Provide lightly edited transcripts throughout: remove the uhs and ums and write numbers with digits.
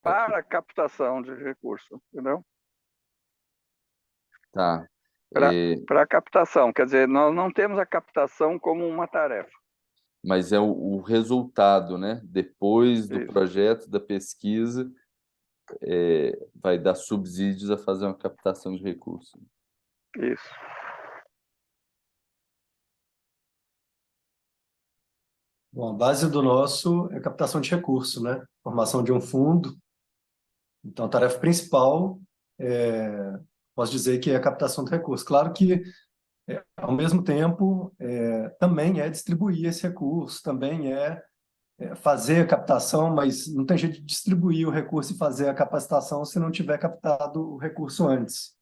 para a captação de recurso, entendeu? Tá. Para a captação, quer dizer, nós não temos a captação como uma tarefa. Mas é o resultado, né? Depois do Isso, projeto, da pesquisa, vai dar subsídios a fazer uma captação de recursos. isso. Bom, a base do nosso é captação de recurso, né? Formação de um fundo. Então, a tarefa principal, posso dizer que é a captação de recurso. Claro que, ao mesmo tempo, também é distribuir esse recurso, também fazer a captação, mas não tem jeito de distribuir o recurso e fazer a capacitação se não tiver captado o recurso antes.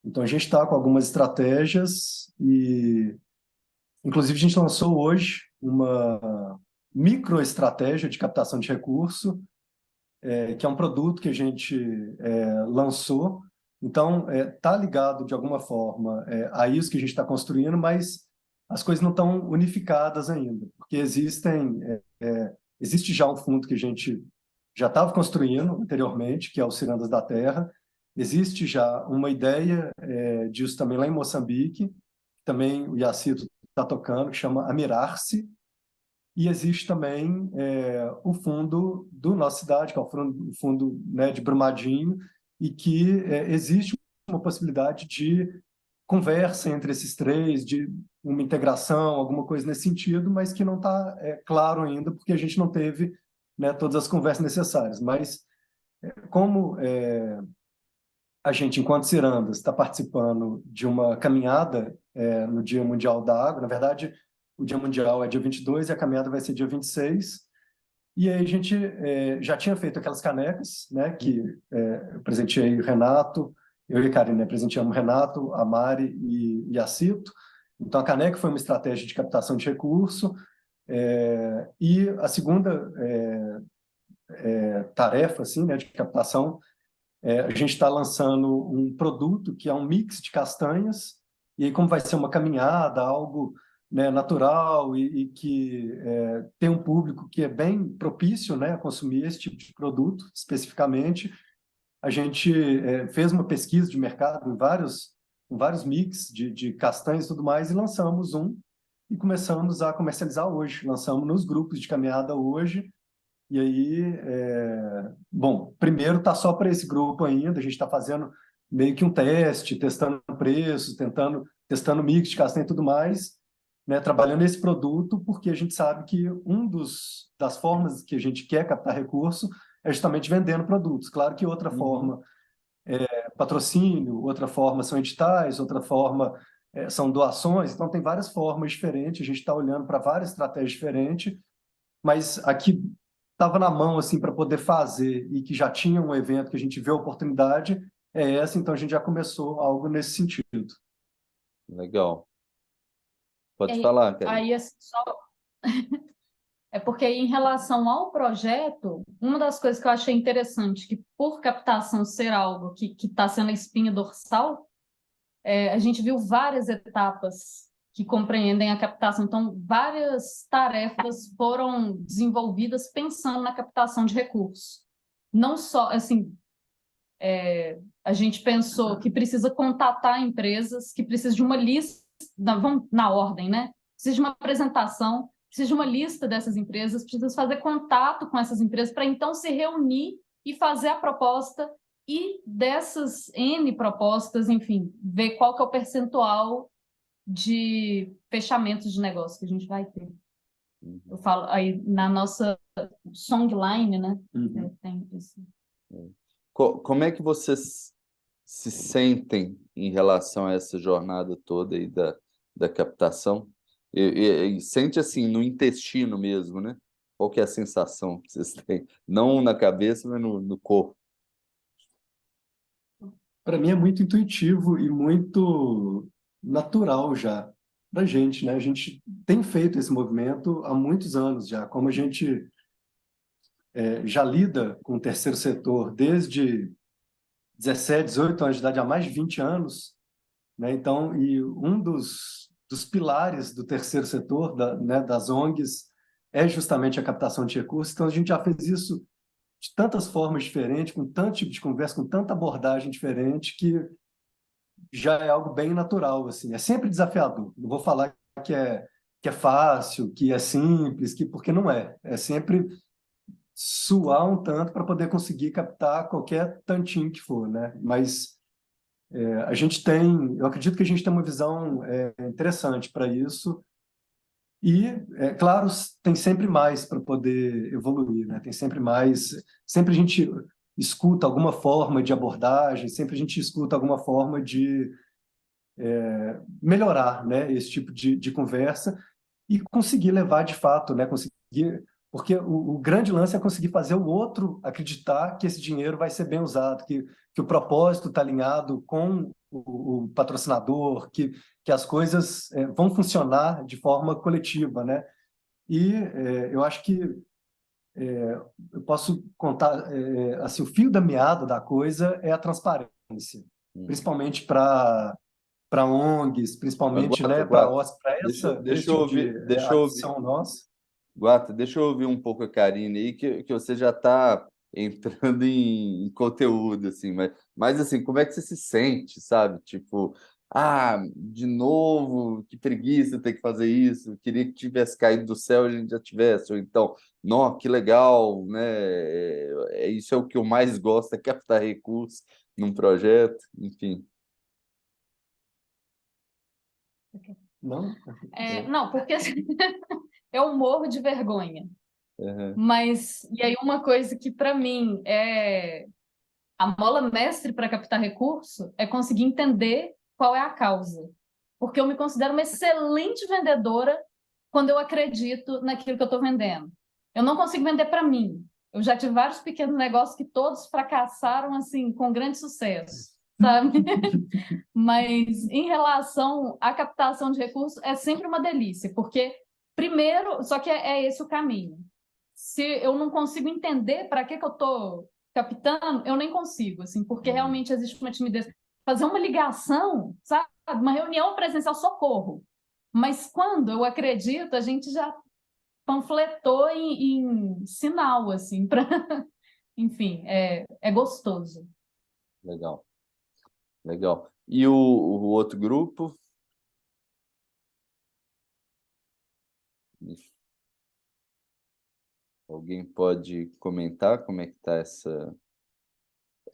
Então, a gente está com algumas estratégias e, inclusive, a gente lançou hoje uma microestratégia de captação de recurso, que é um produto que a gente lançou. Então, está ligado, de alguma forma, a isso que a gente está construindo, mas as coisas não estão unificadas ainda, porque existe já um fundo que a gente já estava construindo anteriormente, que é o Cirandas da Terra. Existe já uma ideia disso também lá em Moçambique, também o Yacito está tocando, que chama Amirar-se. E existe também o fundo do nossa cidade, que é o fundo, né, de Brumadinho, e que existe uma possibilidade de conversa entre esses três, de uma integração, alguma coisa nesse sentido, mas que não está claro ainda, porque a gente não teve, né, todas as conversas necessárias. Mas como a gente, enquanto Cirandas, está participando de uma caminhada no Dia Mundial da Água, na verdade, o Dia Mundial é dia 22 e a caminhada vai ser dia 26. E aí a gente já tinha feito aquelas canecas, né, que eu presenteei o Renato, eu e a Karine, né, presenteamos o Renato, a Mari e a Cito. Então, a caneca foi uma estratégia de captação de recurso. E a segunda tarefa, assim, né, de captação, a gente está lançando um produto que é um mix de castanhas, e aí como vai ser uma caminhada, algo, né, natural e que tem um público que é bem propício, né, a consumir esse tipo de produto, especificamente, a gente fez uma pesquisa de mercado em vários mix de castanhas e tudo mais, e lançamos um, e começamos a comercializar hoje. Lançamos nos grupos de caminhada hoje. E aí, bom, primeiro está só para esse grupo ainda, a gente está fazendo meio que um teste, testando preços, testando mix de castanha e tudo mais, né, trabalhando esse produto, porque a gente sabe que das formas que a gente quer captar recurso é justamente vendendo produtos. Claro que outra forma é patrocínio, outra forma são editais, outra forma são doações, então tem várias formas diferentes, a gente está olhando para várias estratégias diferentes, mas aqui estava na mão assim para poder fazer e que já tinha um evento que a gente vê a oportunidade, é essa, então a gente já começou algo nesse sentido. Legal. Pode E falar, Karine. aí, assim, só... É porque em relação ao projeto, uma das coisas que eu achei interessante, que por captação ser algo que está sendo a espinha dorsal, a gente viu várias etapas que compreendem a captação. Então, várias tarefas foram desenvolvidas pensando na captação de recursos. Não só, assim, a gente pensou que precisa contatar empresas, que precisa de uma lista, vamos na ordem, né? Precisa de uma apresentação, precisa de uma lista dessas empresas, precisa fazer contato com essas empresas para então se reunir e fazer a proposta e dessas N propostas, enfim, ver qual que é o percentual de fechamentos de negócio que a gente vai ter. Eu falo aí na nossa songline, né? Tem isso. Como é que vocês se sentem em relação a essa jornada toda aí da captação? E sente assim, no intestino mesmo, né? Qual que é a sensação que vocês têm? Não na cabeça, mas no corpo. Para mim é muito intuitivo e muito natural já para a gente, né? A gente tem feito esse movimento há muitos anos já, como a gente já lida com o terceiro setor desde 17, 18 anos de idade, há mais de 20 anos, né? Então, e um dos pilares do terceiro setor, né, das ONGs, é justamente a captação de recursos. Então, a gente já fez isso de tantas formas diferentes, com tanto tipo de conversa, com tanta abordagem diferente, que já é algo bem natural, assim. É sempre desafiador. Não vou falar que é fácil, que é simples, porque não é. É sempre suar um tanto para poder conseguir captar qualquer tantinho que for, né? Mas a gente tem, eu acredito que a gente tem uma visão interessante para isso. E, é claro, tem sempre mais para poder evoluir, né? Tem sempre mais. Sempre a gente escuta alguma forma de abordagem, sempre a gente escuta alguma forma de melhorar, né, esse tipo de conversa e conseguir levar de fato, né, conseguir, porque o grande lance é conseguir fazer o outro acreditar que esse dinheiro vai ser bem usado, que o propósito está alinhado com o patrocinador, que as coisas vão funcionar de forma coletiva, né? E eu acho que eu posso contar, assim, o fio da meada da coisa é a transparência, principalmente para ONGs, Mas, principalmente, Guata, né, para Guata, esse tipo de deixa eu ouvir, adição nossa. Guata, deixa eu ouvir um pouco a Karine aí, que você já está entrando em conteúdo, assim, mas assim, como é que você se sente, sabe? Tipo, de novo, que preguiça ter que fazer isso, queria que tivesse caído do céu e a gente já tivesse, ou então, não, que legal, né? Isso é o que eu mais gosto, é captar recursos num projeto, enfim. Não? Não, porque assim, eu morro de vergonha. Uhum. Mas, e aí uma coisa que para mim é a mola mestre para captar recurso é conseguir entender qual é a causa. Porque eu me considero uma excelente vendedora quando eu acredito naquilo que eu estou vendendo. Eu não consigo vender para mim. Eu já tive vários pequenos negócios que todos fracassaram assim com grande sucesso, sabe? Mas em relação à captação de recursos é sempre uma delícia, porque primeiro, só que é esse o caminho. Se eu não consigo entender para que eu estou captando, eu nem consigo, assim, porque realmente existe uma timidez. Fazer uma ligação, sabe? Uma reunião presencial, socorro. Mas quando eu acredito, a gente já panfletou em sinal, assim, para. Enfim, é gostoso. Legal, legal. E o outro grupo? Alguém pode comentar como é que está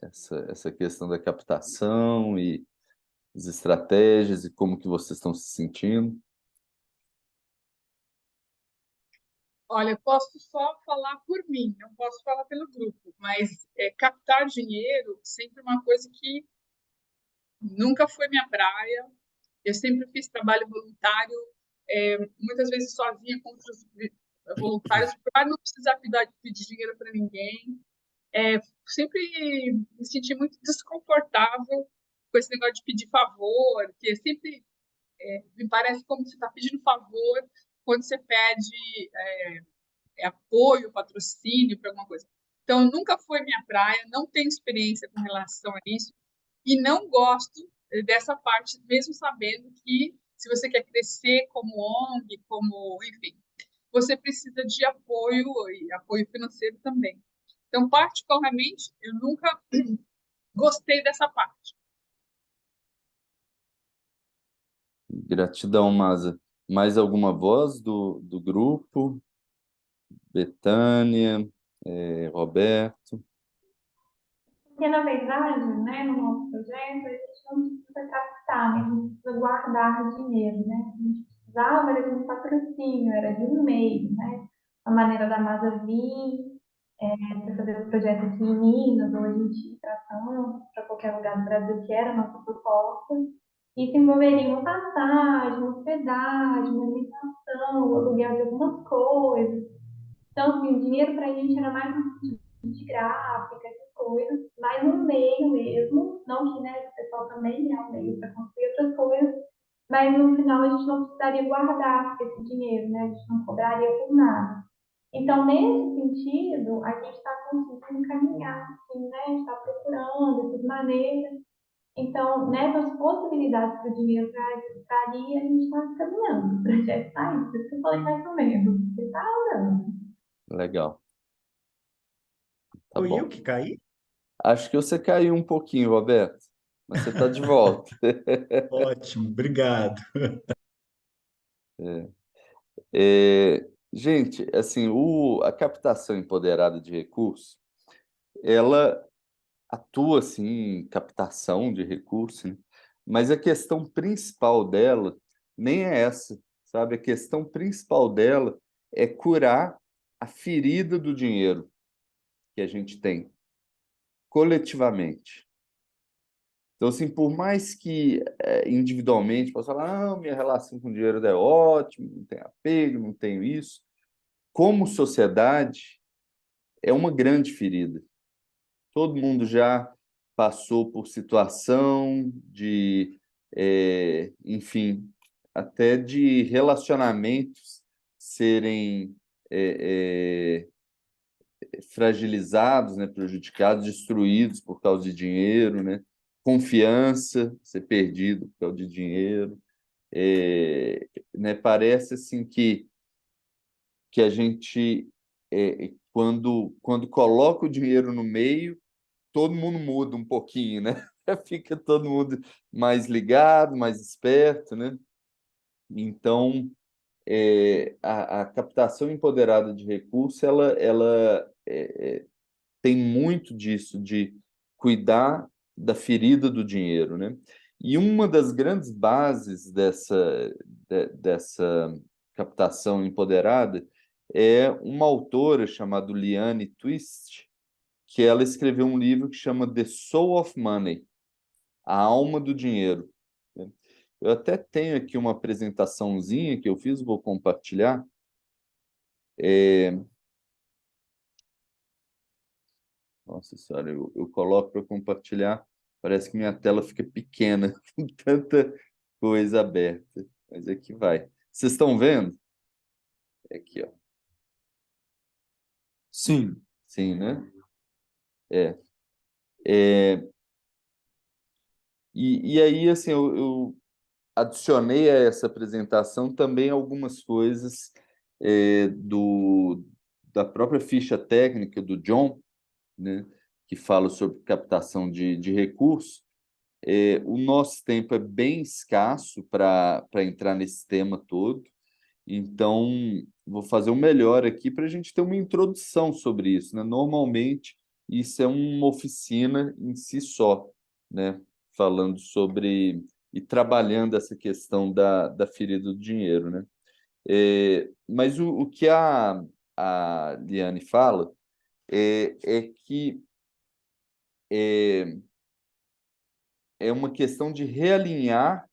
essa questão da captação e as estratégias e como que vocês estão se sentindo? Olha, eu posso só falar por mim, não posso falar pelo grupo, mas captar dinheiro sempre uma coisa que nunca foi minha praia. Eu sempre fiz trabalho voluntário, muitas vezes sozinha com outros voluntários, para não precisar pedir dinheiro para ninguém. Sempre me senti muito desconfortável com esse negócio de pedir favor, que sempre me parece como você está pedindo favor quando você pede apoio, patrocínio para alguma coisa. Então, nunca foi minha praia, não tenho experiência com relação a isso e não gosto dessa parte, mesmo sabendo que se você quer crescer como ONG, como, enfim, você precisa de apoio e apoio financeiro também. Então, particularmente, eu nunca gostei dessa parte. Gratidão, Masa. Mais alguma voz do grupo? Betânia, Roberto? Porque, na verdade, né, no nosso projeto, a gente não precisa captar, né? A gente precisa guardar dinheiro, né? A gente precisava era de um patrocínio, era de um meio, né? A maneira da Masa vir para fazer o projeto aqui em Minas, ou a gente ir para qualquer lugar do Brasil, que era a nossa proposta. Isso envolveria uma passagem, uma hospedagem, uma alimentação, o aluguel de algumas coisas. Então, assim, o dinheiro para a gente era mais de gráfica, essas coisas, mas um meio mesmo, não que, né, o pessoal também é um meio para construir outras coisas, mas no final a gente não precisaria guardar esse dinheiro, né, a gente não cobraria por nada. Então, nesse sentido, a gente está conseguindo caminhar, assim, né, a gente está procurando essas maneiras. Então, nessas possibilidades que o dinheiro traria, a gente está caminhando. O projeto está aí, por isso que eu falei mais ou menos, porque está andando. Legal. Tá Foi eu bom. que caí? Acho que você caiu um pouquinho, Roberto, mas você está de volta. Ótimo, obrigado. Gente, assim, a captação empoderada de recursos, ela atua assim, em captação de recursos, né? Mas a questão principal dela nem é essa, sabe? A questão principal dela é curar a ferida do dinheiro que a gente tem coletivamente. Então, assim, por mais que individualmente possa falar, não, minha relação com o dinheiro é ótima, não tenho apego, não tenho isso, como sociedade, é uma grande ferida. Todo mundo já passou por situação de, enfim, até de relacionamentos serem fragilizados, né, prejudicados, destruídos por causa de dinheiro, né? Confiança ser perdido por causa de dinheiro. Né, parece assim que a gente, quando coloca o dinheiro no meio, todo mundo muda um pouquinho, né? Fica todo mundo mais ligado, mais esperto, né? Então, a captação empoderada de recursos, ela tem muito disso, de cuidar da ferida do dinheiro, né? E uma das grandes bases dessa captação empoderada é uma autora chamada Liane Twist, que ela escreveu um livro que chama The Soul of Money, A Alma do Dinheiro, né? Eu até tenho aqui uma apresentaçãozinha que eu fiz, vou compartilhar. Nossa senhora, eu coloco para compartilhar, parece que minha tela fica pequena, com tanta coisa aberta. Mas aqui vai. Vocês estão vendo? Aqui, ó. Sim. Sim, né? É. É, e aí, assim, eu adicionei a essa apresentação também algumas coisas da própria ficha técnica do John, né, que fala sobre captação de recursos. O nosso tempo é bem escasso para entrar nesse tema todo, então vou fazer o melhor aqui para a gente ter uma introdução sobre isso, né? Normalmente, isso é uma oficina em si só, né? Falando sobre e trabalhando essa questão da ferida do dinheiro, né? Mas o que a Liane fala é que é uma questão de realinhar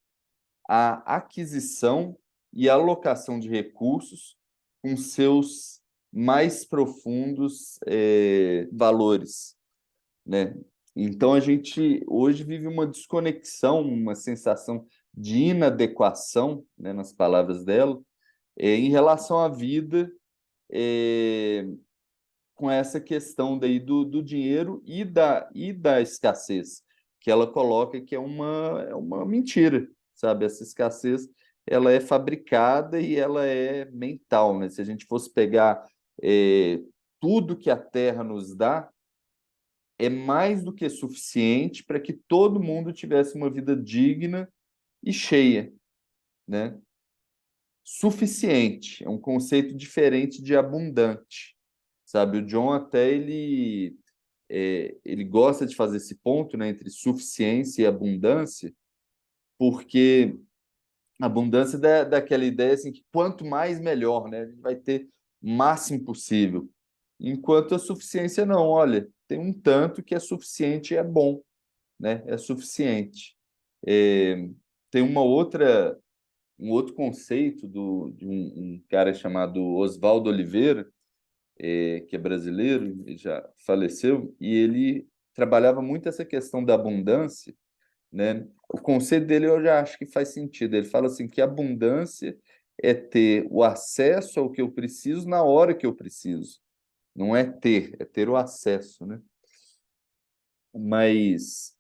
a aquisição e alocação de recursos com seus mais profundos valores, né? Então a gente hoje vive uma desconexão, uma sensação de inadequação, né, nas palavras dela, em relação à vida, com essa questão daí do dinheiro e da escassez, que ela coloca que é uma mentira, sabe? Essa escassez, ela é fabricada e ela é mental, né? Se a gente fosse pegar tudo que a Terra nos dá, é mais do que suficiente para que todo mundo tivesse uma vida digna e cheia, né? Suficiente, é um conceito diferente de abundante, sabe? O John até ele gosta de fazer esse ponto, né, entre suficiência e abundância, porque a abundância daquela ideia assim, que quanto mais melhor, né? A gente vai ter o máximo possível. Enquanto a suficiência não, olha, tem um tanto que é suficiente e é bom, né? É suficiente. É, tem um outro conceito de um cara chamado Oswaldo Oliveira, que é brasileiro, ele já faleceu, e ele trabalhava muito essa questão da abundância, né? O conceito dele eu já acho que faz sentido. Ele fala assim que abundância é ter o acesso ao que eu preciso na hora que eu preciso. Não é ter o acesso, né? Mas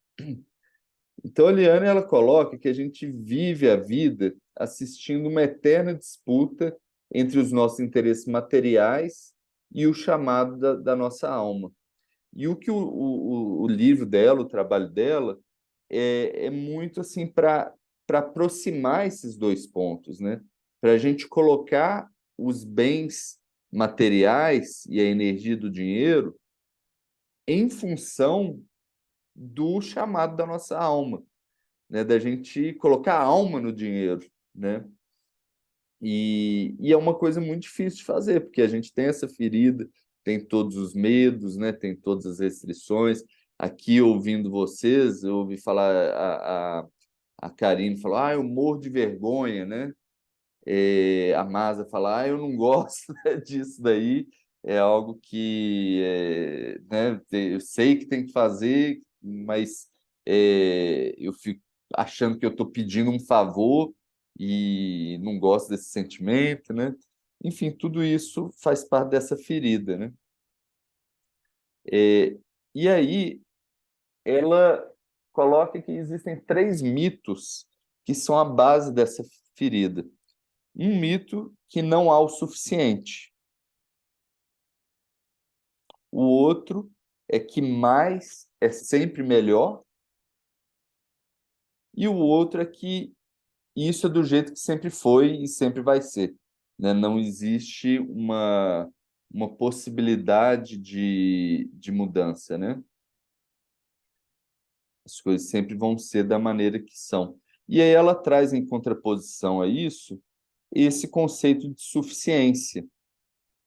então a Liane ela coloca que a gente vive a vida assistindo uma eterna disputa entre os nossos interesses materiais e o chamado da nossa alma. E o que o livro dela, o trabalho dela, é muito assim para aproximar esses dois pontos, né? Para a gente colocar os bens materiais e a energia do dinheiro em função do chamado da nossa alma, né? Da gente colocar a alma no dinheiro, né? E é uma coisa muito difícil de fazer, porque a gente tem essa ferida, tem todos os medos, né? Tem todas as restrições. Aqui, ouvindo vocês, eu ouvi falar, a Karine falou, eu morro de vergonha, né? A Masa fala, eu não gosto disso daí, é algo que né, eu sei que tem que fazer, mas eu fico achando que eu estou pedindo um favor e não gosto desse sentimento, né? Enfim, tudo isso faz parte dessa ferida, né? E aí, ela coloca que existem 3 mitos que são a base dessa ferida. Um mito que não há o suficiente. O outro é que mais é sempre melhor. E o outro é que isso é do jeito que sempre foi e sempre vai ser, né? Não existe uma possibilidade de mudança, né? As coisas sempre vão ser da maneira que são. E aí ela traz em contraposição a isso esse conceito de suficiência,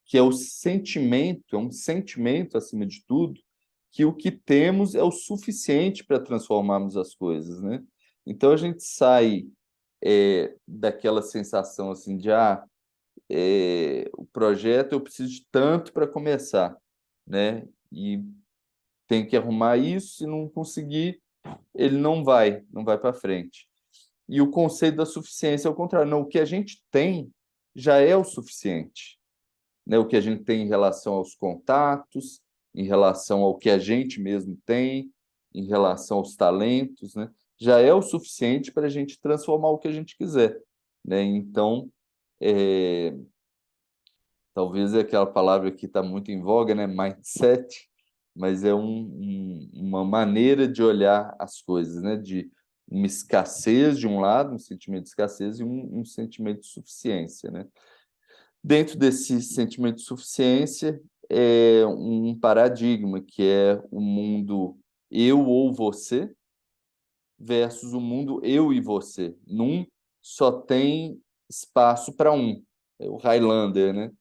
que é o sentimento, é um sentimento, acima de tudo, que o que temos é o suficiente para transformarmos as coisas, né? Então a gente sai daquela sensação assim de o projeto eu preciso de tanto para começar, né? E tem que arrumar isso, se não conseguir, ele não vai para frente. E o conceito da suficiência é o contrário, não, o que a gente tem já é o suficiente, né? O que a gente tem em relação aos contatos, em relação ao que a gente mesmo tem, em relação aos talentos, né? Já é o suficiente para a gente transformar o que a gente quiser, né? Então, é, talvez aquela palavra que está muito em voga, né? Mindset, mas é uma maneira de olhar as coisas, né? De uma escassez de um lado, um sentimento de escassez e um sentimento de suficiência, né? Dentro desse sentimento de suficiência, é um paradigma que é o mundo eu ou você versus o mundo eu e você. Num só tem espaço para um, é o Highlander, né?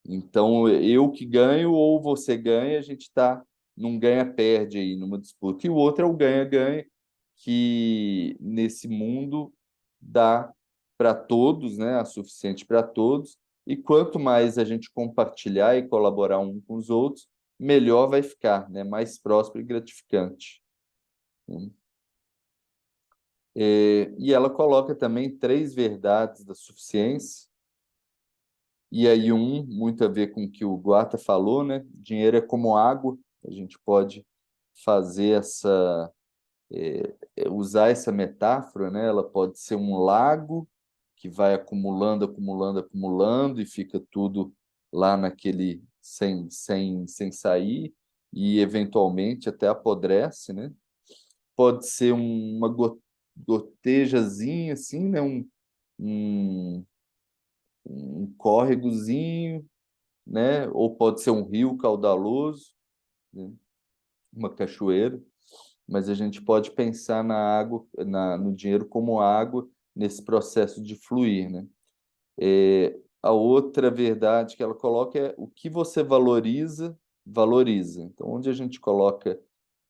Então, eu que ganho ou você ganha, a gente está num ganha-perde aí, numa disputa. E o outro é o ganha-ganha, que nesse mundo dá para todos, né? É suficiente para todos. E quanto mais a gente compartilhar e colaborar um com os outros, melhor vai ficar, né? Mais próspero e gratificante. E ela coloca também 3 verdades da suficiência. E aí muito a ver com o que o Guata falou, né? Dinheiro é como água. A gente pode fazer usar essa metáfora, né? Ela pode ser um lago que vai acumulando, acumulando, acumulando e fica tudo lá naquele sem sair e eventualmente até apodrece, né? Pode ser uma gotejazinha assim, né? Um, um córregozinho, né? Ou pode ser um rio caudaloso, né? Uma cachoeira, mas a gente pode pensar na água, no dinheiro como água nesse processo de fluir, né? A outra verdade que ela coloca é o que você valoriza, valoriza. Então, onde a gente coloca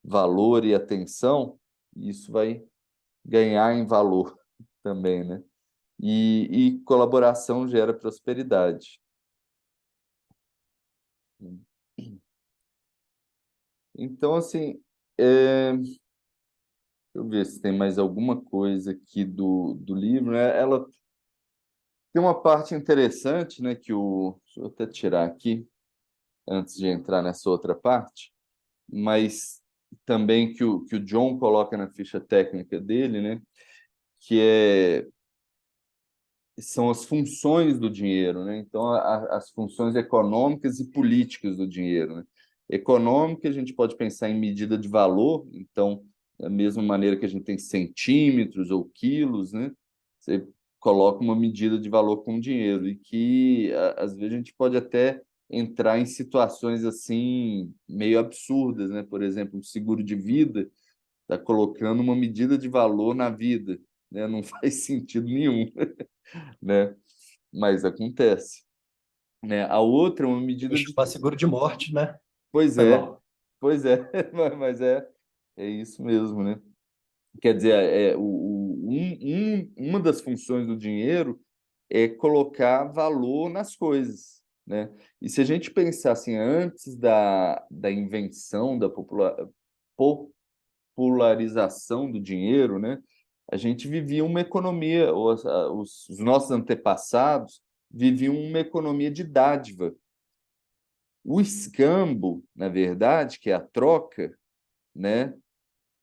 valor e atenção, isso vai ganhar em valor também, né? E colaboração gera prosperidade. Então, assim, deixa eu ver se tem mais alguma coisa aqui do livro, né? Ela tem uma parte interessante, né? Deixa eu até tirar aqui, antes de entrar nessa outra parte, mas também que o John coloca na ficha técnica dele, né? Que são as funções do dinheiro, né? Então, as funções econômicas e políticas do dinheiro, né? econômica, a gente pode pensar em medida de valor, então, da mesma maneira que a gente tem centímetros ou quilos, né? Você coloca uma medida de valor com dinheiro, e que, às vezes, a gente pode até entrar em situações assim meio absurdas, né? Por exemplo, o seguro de vida está colocando uma medida de valor na vida, né? Não faz sentido nenhum, né? Mas acontece, né? A outra é uma medida Vou de... chamar seguro de morte, né? Pois Foi é, mal. pois é, mas é isso mesmo, né? Quer dizer, uma das funções do dinheiro é colocar valor nas coisas, né? E se a gente pensar assim, antes da invenção, da popularização do dinheiro, né? A gente vivia uma economia, os nossos antepassados viviam uma economia de dádiva. O escambo, na verdade, que é a troca, né?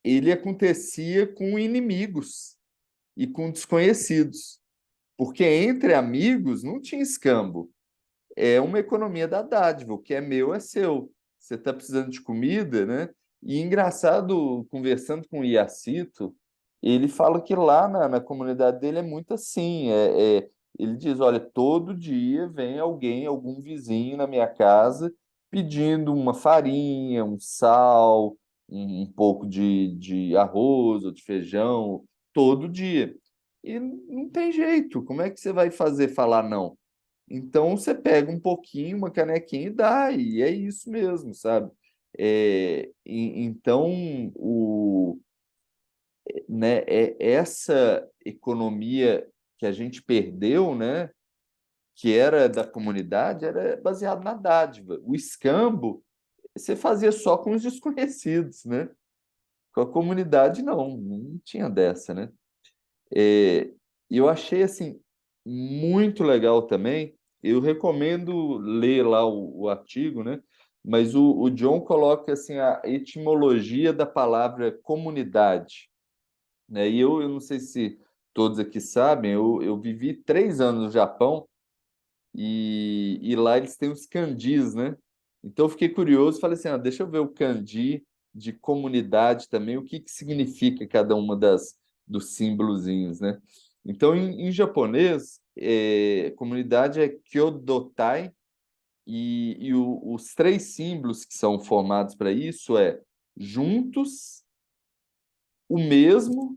Ele acontecia com inimigos e com desconhecidos, porque entre amigos não tinha escambo. É uma economia da dádiva, o que é meu é seu. Você está precisando de comida, né? E engraçado, conversando com o Iacito, ele fala que lá na comunidade dele é muito assim. Ele diz: olha, todo dia vem alguém, algum vizinho na minha casa pedindo uma farinha, um sal, um pouco de arroz ou de feijão, todo dia. E não tem jeito. Como é que você vai fazer falar não? Então você pega um pouquinho, uma canequinha e dá, e é isso mesmo, sabe? Então, essa economia que a gente perdeu, né, que era da comunidade, era baseado na dádiva. O escambo você fazia só com os desconhecidos, né? Com a comunidade, não tinha dessa, né? É, eu achei assim muito legal também. Eu recomendo ler lá o artigo, né? Mas o John coloca assim a etimologia da palavra comunidade, né? E eu não sei se todos aqui sabem, eu vivi 3 anos no Japão e lá eles têm os kanjis, né? Então eu fiquei curioso, falei assim, deixa eu ver o kanji de comunidade também, o que que significa cada uma dos símbolozinhos, né? Então em japonês, comunidade é Kyodotai e os 3 símbolos que são formados para isso é juntos, o mesmo,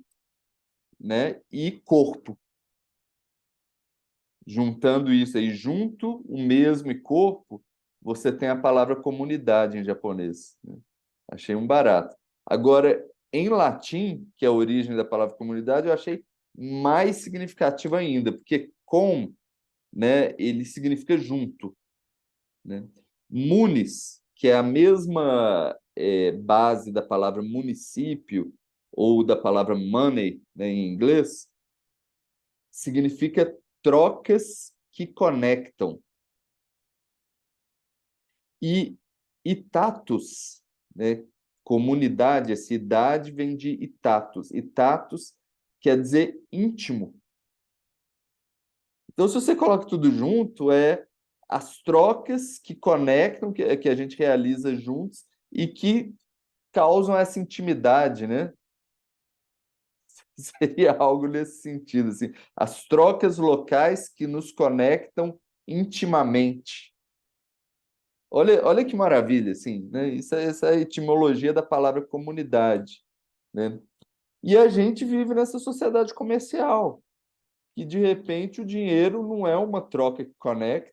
né? E corpo. Juntando isso aí, junto, o mesmo e corpo, você tem a palavra comunidade em japonês, né? Achei um barato. Agora, em latim, que é a origem da palavra comunidade, eu achei mais significativo ainda, porque com, né, ele significa junto, né? Munis, que é a mesma base da palavra município ou da palavra money, né, em inglês, significa trocas que conectam. E itatus, né? Comunidade, essa idade vem de itatus. Itatus quer dizer íntimo. Então, se você coloca tudo junto, é as trocas que conectam, que a gente realiza juntos e que causam essa intimidade, né? Seria algo nesse sentido, assim. As trocas locais que nos conectam intimamente. Olha que maravilha, assim, né? Essa é a etimologia da palavra comunidade, né? E a gente vive nessa sociedade comercial, que de repente o dinheiro não é uma troca que conecta,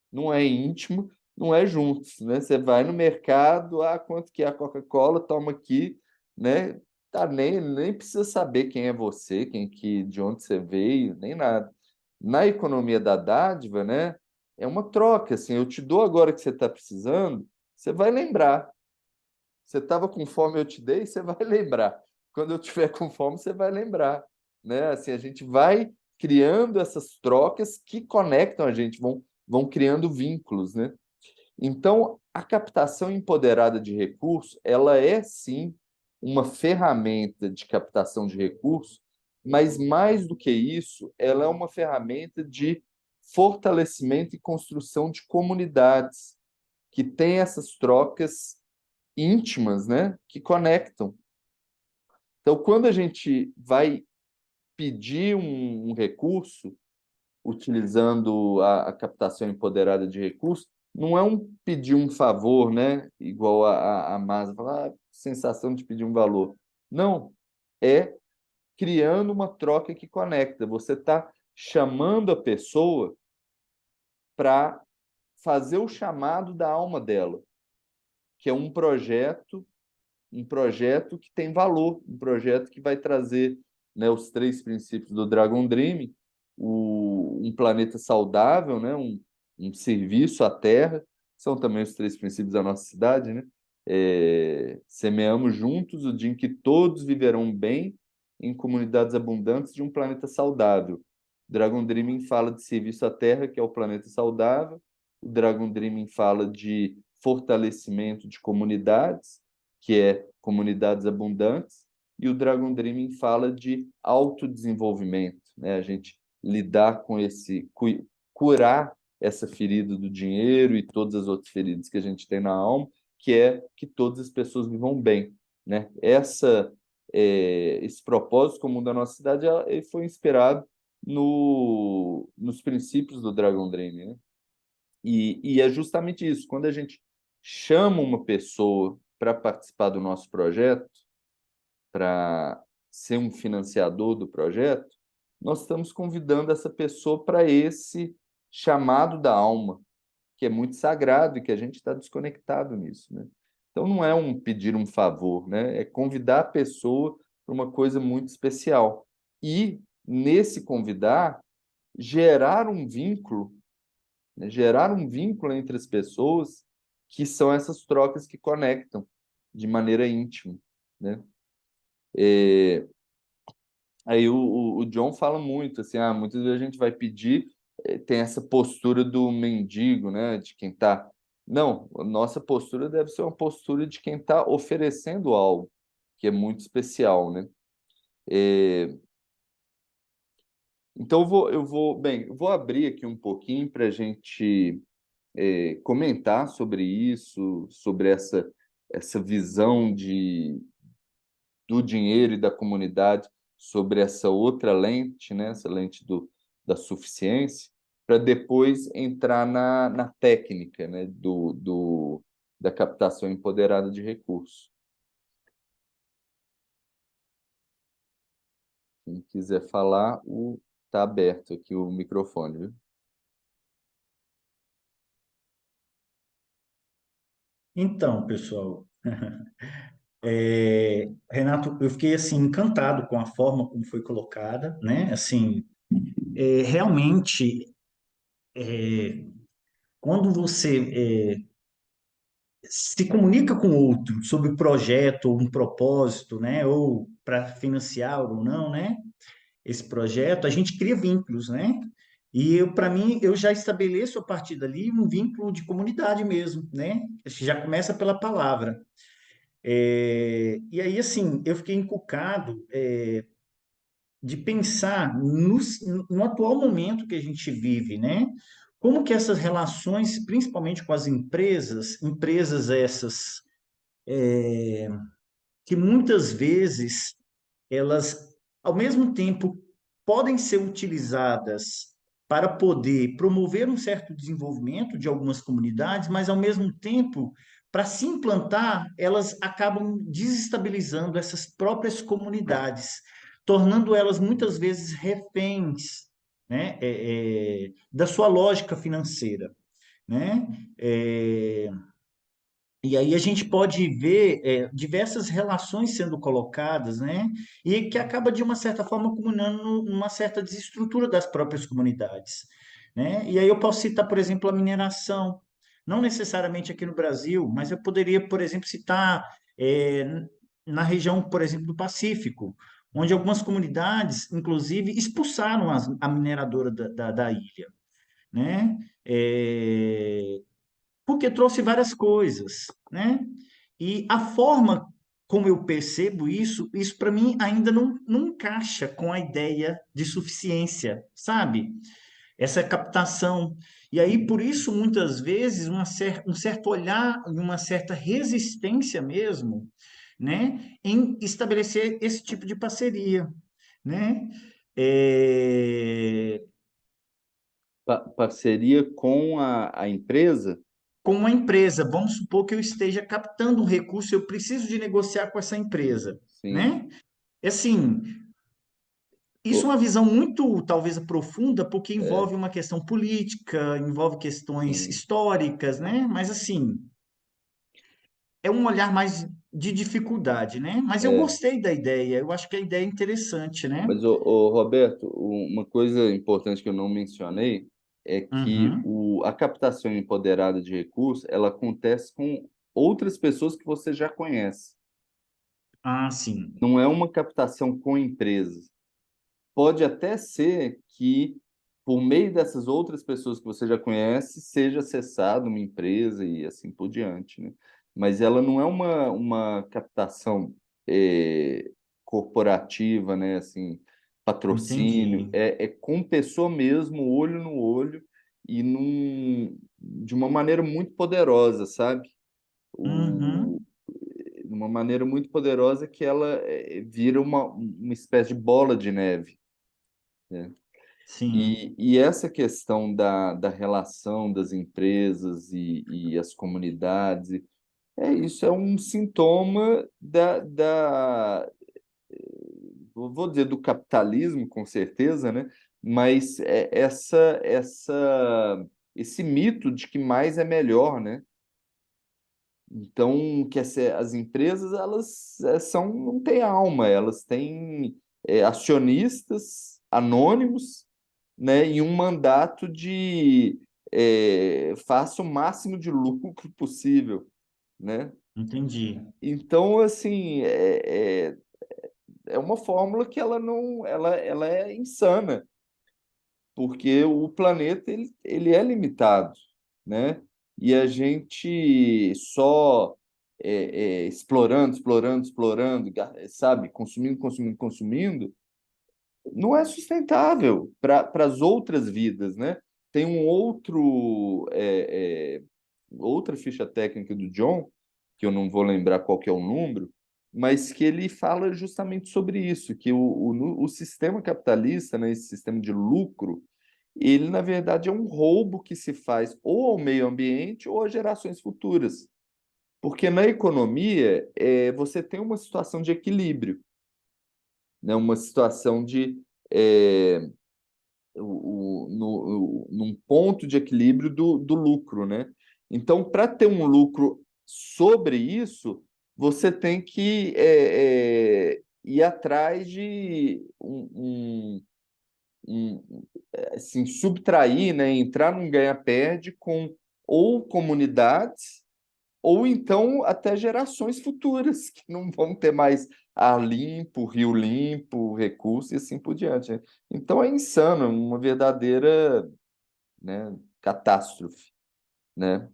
não é íntimo, não é juntos, né? Você vai no mercado, quanto que é a Coca-Cola, toma aqui, né? Tá, nem precisa saber quem é você, de onde você veio, nem nada. Na economia da dádiva, né? É uma troca, assim, eu te dou agora que você está precisando, você vai lembrar. Você estava com fome, eu te dei, você vai lembrar. Quando eu tiver com fome, você vai lembrar, né? Assim, a gente vai criando essas trocas que conectam a gente, vão criando vínculos, né? Então, a captação empoderada de recursos, ela é sim uma ferramenta de captação de recursos, mas mais do que isso, ela é uma ferramenta de fortalecimento e construção de comunidades, que tem essas trocas íntimas, né, que conectam. Então, quando a gente vai pedir um recurso, utilizando a captação empoderada de recursos, não é pedir um favor, né, igual a Masa fala, sensação de pedir um valor. Não, é criando uma troca que conecta. Você está chamando a pessoa para fazer o chamado da alma dela, que é um projeto que tem valor, um projeto que vai trazer, né, os 3 princípios do Dragon Dream, um planeta saudável, né, um serviço à Terra, são também os 3 princípios da nossa cidade, né? Semeamos juntos o dia em que todos viverão bem em comunidades abundantes de um planeta saudável. O Dragon Dreaming fala de serviço à Terra, que é o planeta saudável. O Dragon Dreaming fala de fortalecimento de comunidades, que é comunidades abundantes, e o Dragon Dreaming fala de autodesenvolvimento, né? A gente lidar com curar essa ferida do dinheiro e todas as outras feridas que a gente tem na alma, que é que todas as pessoas vivam bem, né? Esse propósito comum da nossa cidade ele foi inspirado nos princípios do Dragon Dreaming, né? E é justamente isso, quando a gente chama uma pessoa para participar do nosso projeto, para ser um financiador do projeto, nós estamos convidando essa pessoa para esse chamado da alma, que é muito sagrado e que a gente está desconectado nisso, né? Então não é pedir um favor, né? É convidar a pessoa para uma coisa muito especial. E, nesse convidar, gerar um vínculo, né? Gerar um vínculo entre as pessoas, que são essas trocas que conectam de maneira íntima, né? Aí o John fala muito, assim, muitas vezes a gente vai pedir, tem essa postura do mendigo, né? De quem está... Não, a nossa postura deve ser uma postura de quem está oferecendo algo, que é muito especial, né? Então, eu vou abrir aqui um pouquinho para a gente comentar sobre isso, sobre essa visão do dinheiro e da comunidade, sobre essa outra lente, né? Essa lente da suficiência, para depois entrar na técnica, né? Da captação empoderada de recursos. Quem quiser falar, está aberto aqui o microfone, viu? Então, pessoal, Renato, eu fiquei assim encantado com a forma como foi colocada, né? Assim, realmente, quando você se comunica com outro sobre o projeto ou um propósito, né? Ou para financiar ou não, né? Esse projeto, a gente cria vínculos, né? E para mim, eu já estabeleço a partir dali um vínculo de comunidade mesmo, né? Já começa pela palavra. E aí, assim, eu fiquei encucado de pensar no atual momento que a gente vive, né? Como que essas relações, principalmente com as empresas essas que muitas vezes elas, ao mesmo tempo, podem ser utilizadas para poder promover um certo desenvolvimento de algumas comunidades, mas, ao mesmo tempo, para se implantar, elas acabam desestabilizando essas próprias comunidades, tornando elas muitas vezes reféns, né, da sua lógica financeira, né? E aí a gente pode ver diversas relações sendo colocadas, né? E que acaba, de uma certa forma, culminando numa certa desestrutura das próprias comunidades, né? E aí eu posso citar, por exemplo, a mineração. Não necessariamente aqui no Brasil, mas eu poderia, por exemplo, citar na região, por exemplo, do Pacífico, onde algumas comunidades, inclusive, expulsaram a mineradora da ilha, né? Porque trouxe várias coisas, né? E a forma como eu percebo isso para mim ainda não encaixa com a ideia de suficiência, sabe? essa captação. E aí, por isso, muitas vezes, um certo olhar e uma certa resistência mesmo, né, em estabelecer esse tipo de parceria, né? É, Parceria com a empresa? com uma empresa, vamos supor que eu esteja captando um recurso, eu preciso de negociar com essa empresa, Sim. né? Assim, isso é O- uma visão muito, talvez, profunda, porque É, envolve uma questão política, envolve questões sim. históricas, né? Mas, assim, é um olhar mais de dificuldade, né? Mas eu É. gostei da ideia, eu acho que a ideia é interessante, né? Mas, Roberto, uma coisa importante que eu não mencionei é que Uhum. a captação empoderada de recursos, ela acontece com outras pessoas que você já conhece. Ah, sim. Não é uma captação com empresas. Pode até ser que, por meio dessas outras pessoas que você já conhece, seja acessado uma empresa e assim por diante, né? Mas ela não é uma captação corporativa, né? Assim, patrocínio, Entendi. é com pessoa mesmo, olho no olho e de uma maneira muito poderosa, sabe? O, Uhum. de uma maneira muito poderosa que ela vira uma espécie de bola de neve, né? Sim. E essa questão da relação das empresas e as comunidades, isso, é um sintoma vou dizer, do capitalismo, com certeza, né? Mas esse mito de que mais é melhor, né? Então, as empresas, elas não têm alma, elas têm acionistas anônimos, né, e um mandato de faça o máximo de lucro possível, né? Entendi. Então, assim, é uma fórmula que ela não, ela é insana, porque o planeta ele é limitado, né? E a gente só explorando, explorando, explorando, sabe, consumindo, consumindo, consumindo, não é sustentável para as outras vidas, né? Tem outra ficha técnica do John, que eu não vou lembrar qual que é o número, mas que ele fala justamente sobre isso, que o sistema capitalista, né, esse sistema de lucro, ele, na verdade, é um roubo que se faz ou ao meio ambiente ou às gerações futuras. Porque na economia, você tem uma situação de equilíbrio, né? Uma situação de num ponto de equilíbrio do lucro, né? Então, para ter um lucro sobre isso, você tem que ir atrás de assim, subtrair, né? Entrar num ganha-perde com ou comunidades ou então até gerações futuras, que não vão ter mais ar limpo, rio limpo, recursos e assim por diante, né? Então é insano, uma verdadeira, né, catástrofe, né?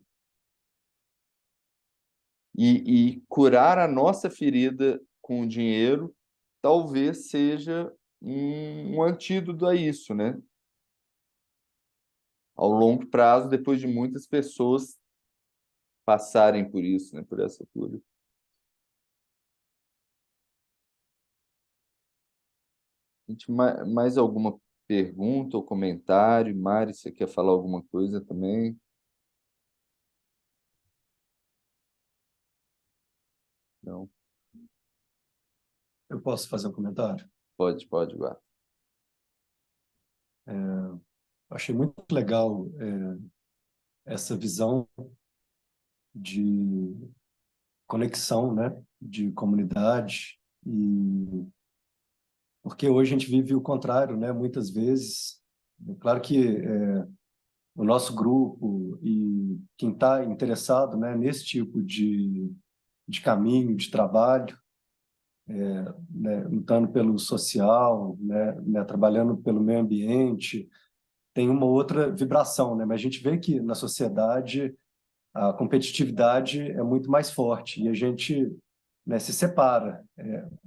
E curar a nossa ferida com o dinheiro talvez seja um antídoto a isso, né? Ao longo prazo, depois de muitas pessoas passarem por isso, né? Por essa cura. Gente, mais alguma pergunta ou comentário? Mari, você quer falar alguma coisa também? Não? Eu posso fazer um comentário? Pode, Guarda. Achei muito legal essa visão de conexão, né, de comunidade, e porque hoje a gente vive o contrário, né, muitas vezes. É claro que o nosso grupo e quem está interessado, né, nesse tipo de caminho, de trabalho, né, lutando pelo social, né, trabalhando pelo meio ambiente, tem uma outra vibração, né? Mas a gente vê que na sociedade a competitividade é muito mais forte e a gente, né, se separa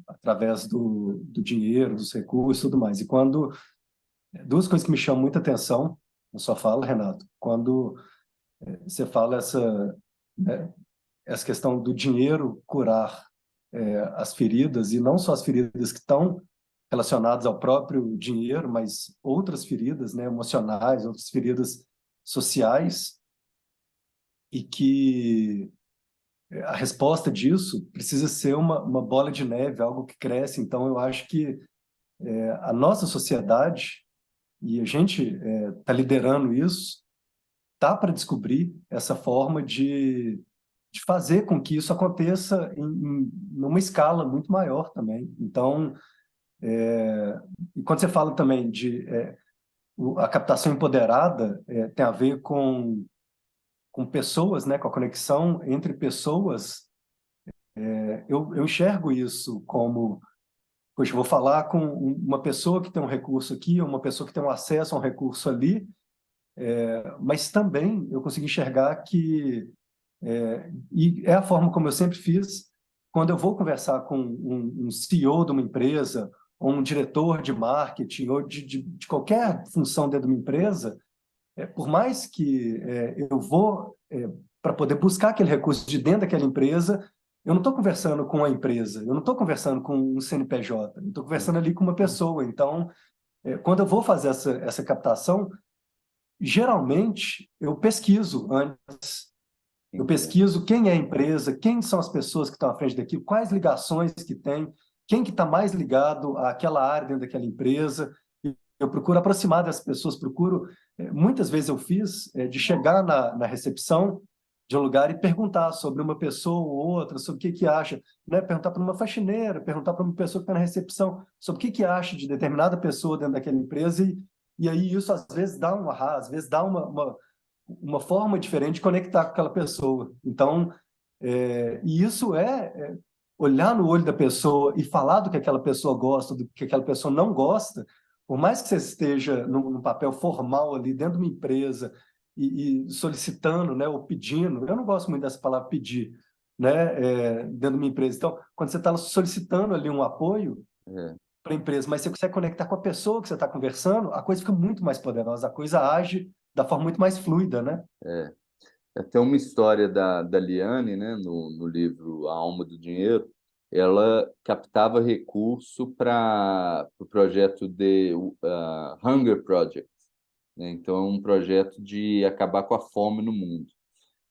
através do dinheiro, dos recursos e tudo mais. E quando duas coisas que me chamam muita atenção na sua fala, Renato, quando você fala né, essa questão do dinheiro curar as feridas, e não só as feridas que estão relacionadas ao próprio dinheiro, mas outras feridas, né, emocionais, outras feridas sociais, e que a resposta disso precisa ser uma bola de neve, algo que cresce. Então, eu acho que a nossa sociedade, e a gente está liderando isso, tá para descobrir essa forma de fazer com que isso aconteça numa escala muito maior também. Então, e quando você fala também a captação empoderada, tem a ver com pessoas, né, com a conexão entre pessoas, eu enxergo isso como, poxa, eu vou falar com uma pessoa que tem um recurso aqui, ou uma pessoa que tem um acesso a um recurso ali, mas também eu consigo enxergar que, e é a forma como eu sempre fiz, quando eu vou conversar com um CEO de uma empresa, ou um diretor de marketing, ou de qualquer função dentro de uma empresa, por mais que eu vou para poder buscar aquele recurso de dentro daquela empresa, eu não estou conversando com a empresa, eu não estou conversando com um CNPJ, eu estou conversando ali com uma pessoa. Então, quando eu vou fazer essa captação, geralmente eu pesquiso antes. Eu pesquiso quem é a empresa, quem são as pessoas que estão à frente daquilo, quais ligações que tem, quem que está mais ligado àquela área dentro daquela empresa. Eu procuro aproximar dessas pessoas, muitas vezes eu fiz, de chegar na recepção de um lugar e perguntar sobre uma pessoa ou outra, sobre o que acha, né? Perguntar para uma faxineira, perguntar para uma pessoa que está na recepção, sobre o que acha de determinada pessoa dentro daquela empresa, e aí isso às vezes dá um ahá, às vezes dá uma forma diferente de conectar com aquela pessoa. Então, e isso olhar no olho da pessoa e falar do que aquela pessoa gosta, do que aquela pessoa não gosta, por mais que você esteja num papel formal ali dentro de uma empresa e solicitando, né, ou pedindo, eu não gosto muito dessa palavra pedir, né, dentro de uma empresa. Então, quando você está solicitando ali um apoio para a empresa, mas você consegue conectar com a pessoa que você está conversando, a coisa fica muito mais poderosa, a coisa age da forma muito mais fluida, né? Até uma história da Liane, né, no livro A Alma do Dinheiro. Ela captava recurso para o projeto de Hunger Project, né? Então, é um projeto de acabar com a fome no mundo.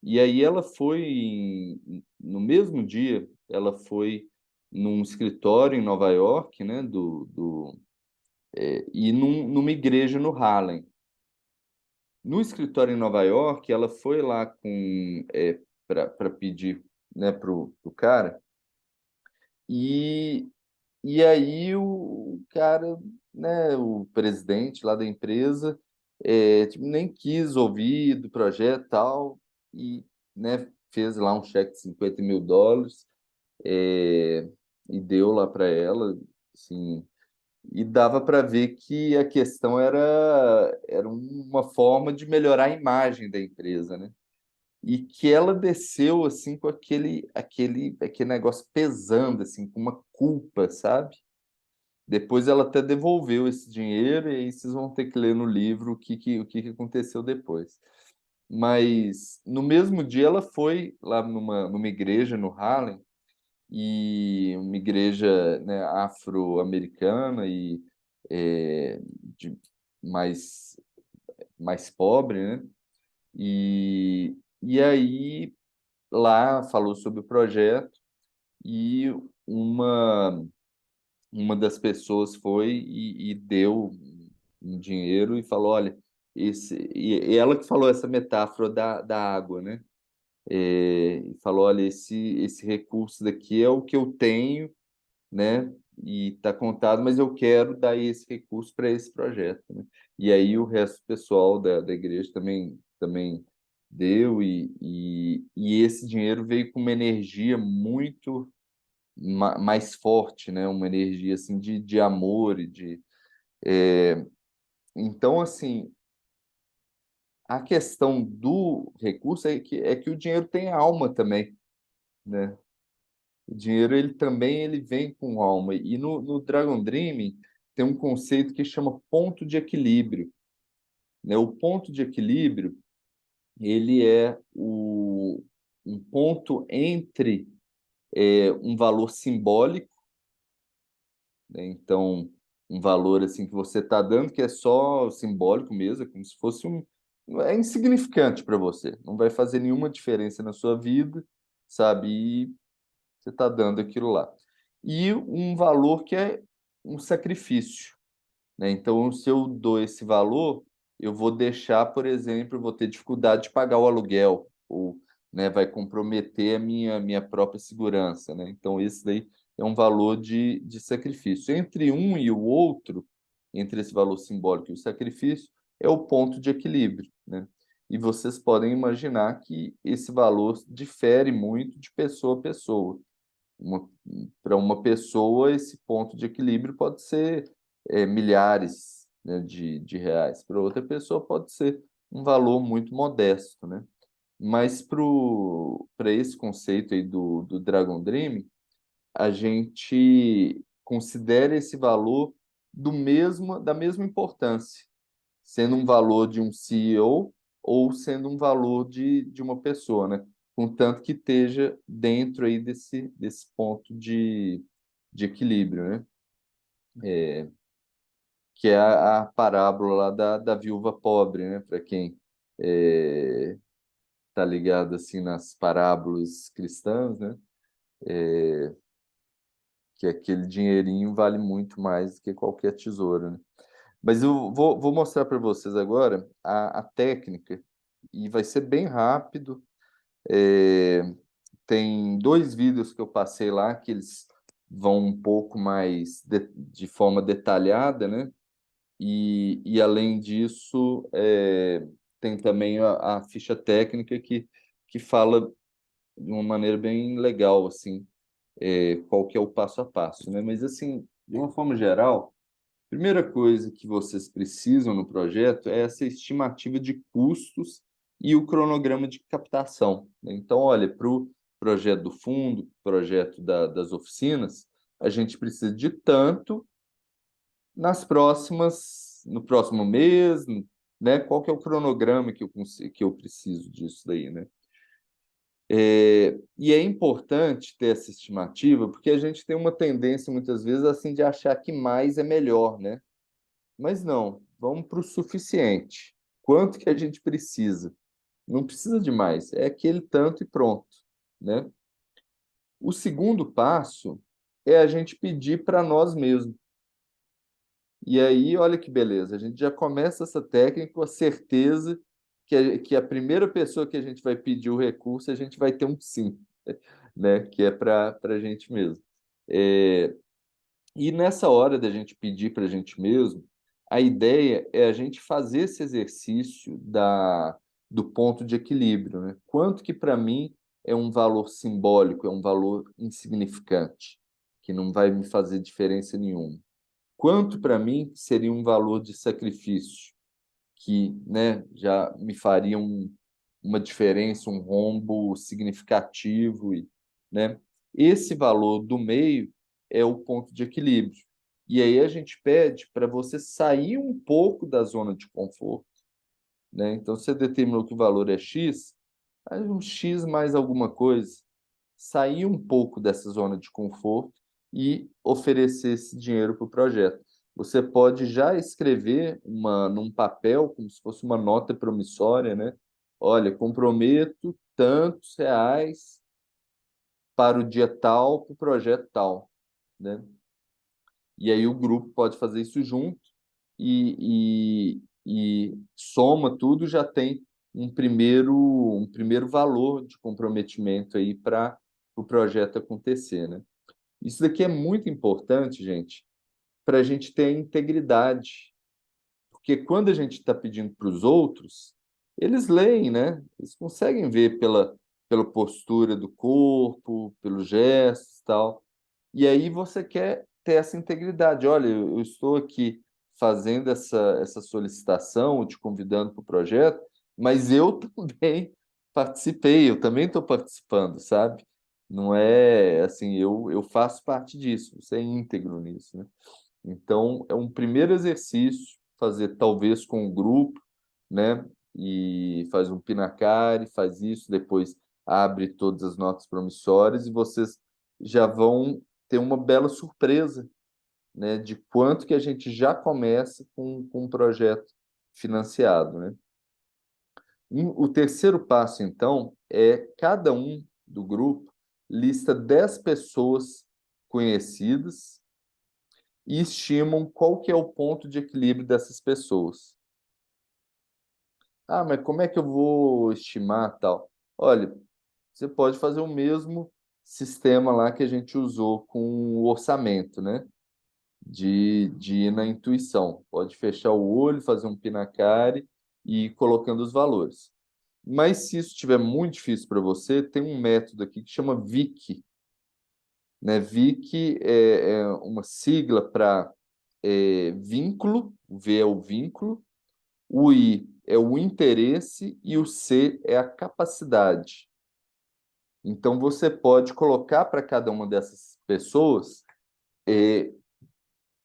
E aí ela foi, no mesmo dia, ela foi num escritório em Nova York, né, e numa igreja no Harlem. No escritório em Nova York, ela foi lá para pedir, né, pro cara, e, e aí o cara, né, o presidente lá da empresa, tipo, nem quis ouvir do projeto e tal, e, né, fez lá um cheque de $50.000, e deu lá para ela, assim. E dava para ver que a questão era uma forma de melhorar a imagem da empresa, né? E que ela desceu assim com aquele negócio pesando, assim, com uma culpa, sabe? Depois ela até devolveu esse dinheiro, e aí vocês vão ter que ler no livro o que aconteceu depois. Mas no mesmo dia ela foi lá numa igreja no Harlem, e uma igreja, né, afro-americana e é, de mais pobre, né? E aí lá falou sobre o projeto, e uma uma das pessoas foi e deu um dinheiro e falou, olha, e ela que falou essa metáfora da água, né? E falou, olha, esse recurso daqui é o que eu tenho, né? E está contado, mas eu quero dar esse recurso para esse projeto, né? E aí o resto do pessoal da igreja também deu, e esse dinheiro veio com uma energia muito mais forte, né? Uma energia assim de amor então, assim, a questão do recurso é que o dinheiro tem alma também, né? O dinheiro ele vem com alma. E no Dragon Dreaming tem um conceito que chama ponto de equilíbrio. né? O ponto de equilíbrio, ele é um ponto entre um valor simbólico, né? Então, um valor assim que você está dando que é só simbólico mesmo, é como se fosse é insignificante para você, não vai fazer nenhuma diferença na sua vida, sabe? E você está dando aquilo lá. E um valor que é um sacrifício, né? Então, se eu dou esse valor, eu vou deixar, por exemplo, eu vou ter dificuldade de pagar o aluguel, ou, né, vai comprometer a minha própria segurança, né? Então, esse daí é um valor de sacrifício. Entre um e o outro, entre esse valor simbólico e o sacrifício, é o ponto de equilíbrio, né? E vocês podem imaginar que esse valor difere muito de pessoa a pessoa. Para uma pessoa, esse ponto de equilíbrio pode ser milhares, né, de reais. Para outra pessoa, pode ser um valor muito modesto, né? Mas para esse conceito aí do Dragon Dream, a gente considera esse valor da mesma importância, sendo um valor de um CEO ou sendo um valor de uma pessoa, né? Contanto que esteja dentro aí desse ponto de equilíbrio, né? Que é a parábola lá da viúva pobre, né? Para quem está ligado assim nas parábolas cristãs, né? Que aquele dinheirinho vale muito mais do que qualquer tesouro, né? Mas eu vou mostrar para vocês agora a técnica, e vai ser bem rápido. É, tem 2 vídeos que eu passei lá, que eles vão um pouco mais de forma detalhada, né? E além disso, tem também a ficha técnica que fala de uma maneira bem legal, assim, qual que é o passo a passo, né? Mas, assim, de uma forma geral, a primeira coisa que vocês precisam no projeto é essa estimativa de custos e o cronograma de captação, né? Então, olha, para o projeto do fundo, projeto das oficinas, a gente precisa de tanto no próximo mês, né? Qual que é o cronograma que eu preciso disso daí, né? E é importante ter essa estimativa, porque a gente tem uma tendência, muitas vezes, assim, de achar que mais é melhor, né? Mas não, vamos para o suficiente. Quanto que a gente precisa? Não precisa de mais, é aquele tanto e pronto, né? O segundo passo é a gente pedir para nós mesmos. E aí, olha que beleza, a gente já começa essa técnica com a certeza que a primeira pessoa que a gente vai pedir o recurso, a gente vai ter um sim, né? Que é para a gente mesmo. E nessa hora da gente pedir para a gente mesmo, a ideia é a gente fazer esse exercício do ponto de equilíbrio, né? Quanto que para mim é um valor simbólico, é um valor insignificante, que não vai me fazer diferença nenhuma. Quanto para mim seria um valor de sacrifício, que, né, já me faria uma diferença, um rombo significativo, né? Esse valor do meio é o ponto de equilíbrio. E aí a gente pede para você sair um pouco da zona de conforto, né? Então, você determinou que o valor é X, aí um X mais alguma coisa, sair um pouco dessa zona de conforto e oferecer esse dinheiro para o projeto. Você pode já escrever num papel, como se fosse uma nota promissória, né? Olha, comprometo tantos reais para o dia tal, para o projeto tal, né? E aí o grupo pode fazer isso junto e soma tudo, já tem um primeiro valor de comprometimento aí para o projeto acontecer, né? Isso daqui é muito importante, gente, para a gente ter integridade, porque quando a gente está pedindo para os outros, eles leem, né? Eles conseguem ver pela postura do corpo, pelos gestos e tal. E aí você quer ter essa integridade. Olha, eu estou aqui fazendo essa solicitação, te convidando para o projeto, mas eu também participei, eu também estou participando, sabe? Não é assim, eu faço parte disso, você é íntegro nisso, né? Então, é um primeiro exercício, fazer talvez com o grupo, né? E faz um Pinacari, faz isso, depois abre todas as notas promissórias e vocês já vão ter uma bela surpresa, né, de quanto que a gente já começa com um projeto financiado, né? O terceiro passo, então, é cada um do grupo lista 10 pessoas conhecidas e estimam qual que é o ponto de equilíbrio dessas pessoas. Ah, mas como é que eu vou estimar tal? Olha, você pode fazer o mesmo sistema lá que a gente usou com o orçamento, né? De ir na intuição. Pode fechar o olho, fazer um Pinacari e ir colocando os valores. Mas se isso estiver muito difícil para você, tem um método aqui que chama VIC, né? VIC é uma sigla para vínculo, o V é o vínculo, o I é o interesse e o C é a capacidade. Então, você pode colocar para cada uma dessas pessoas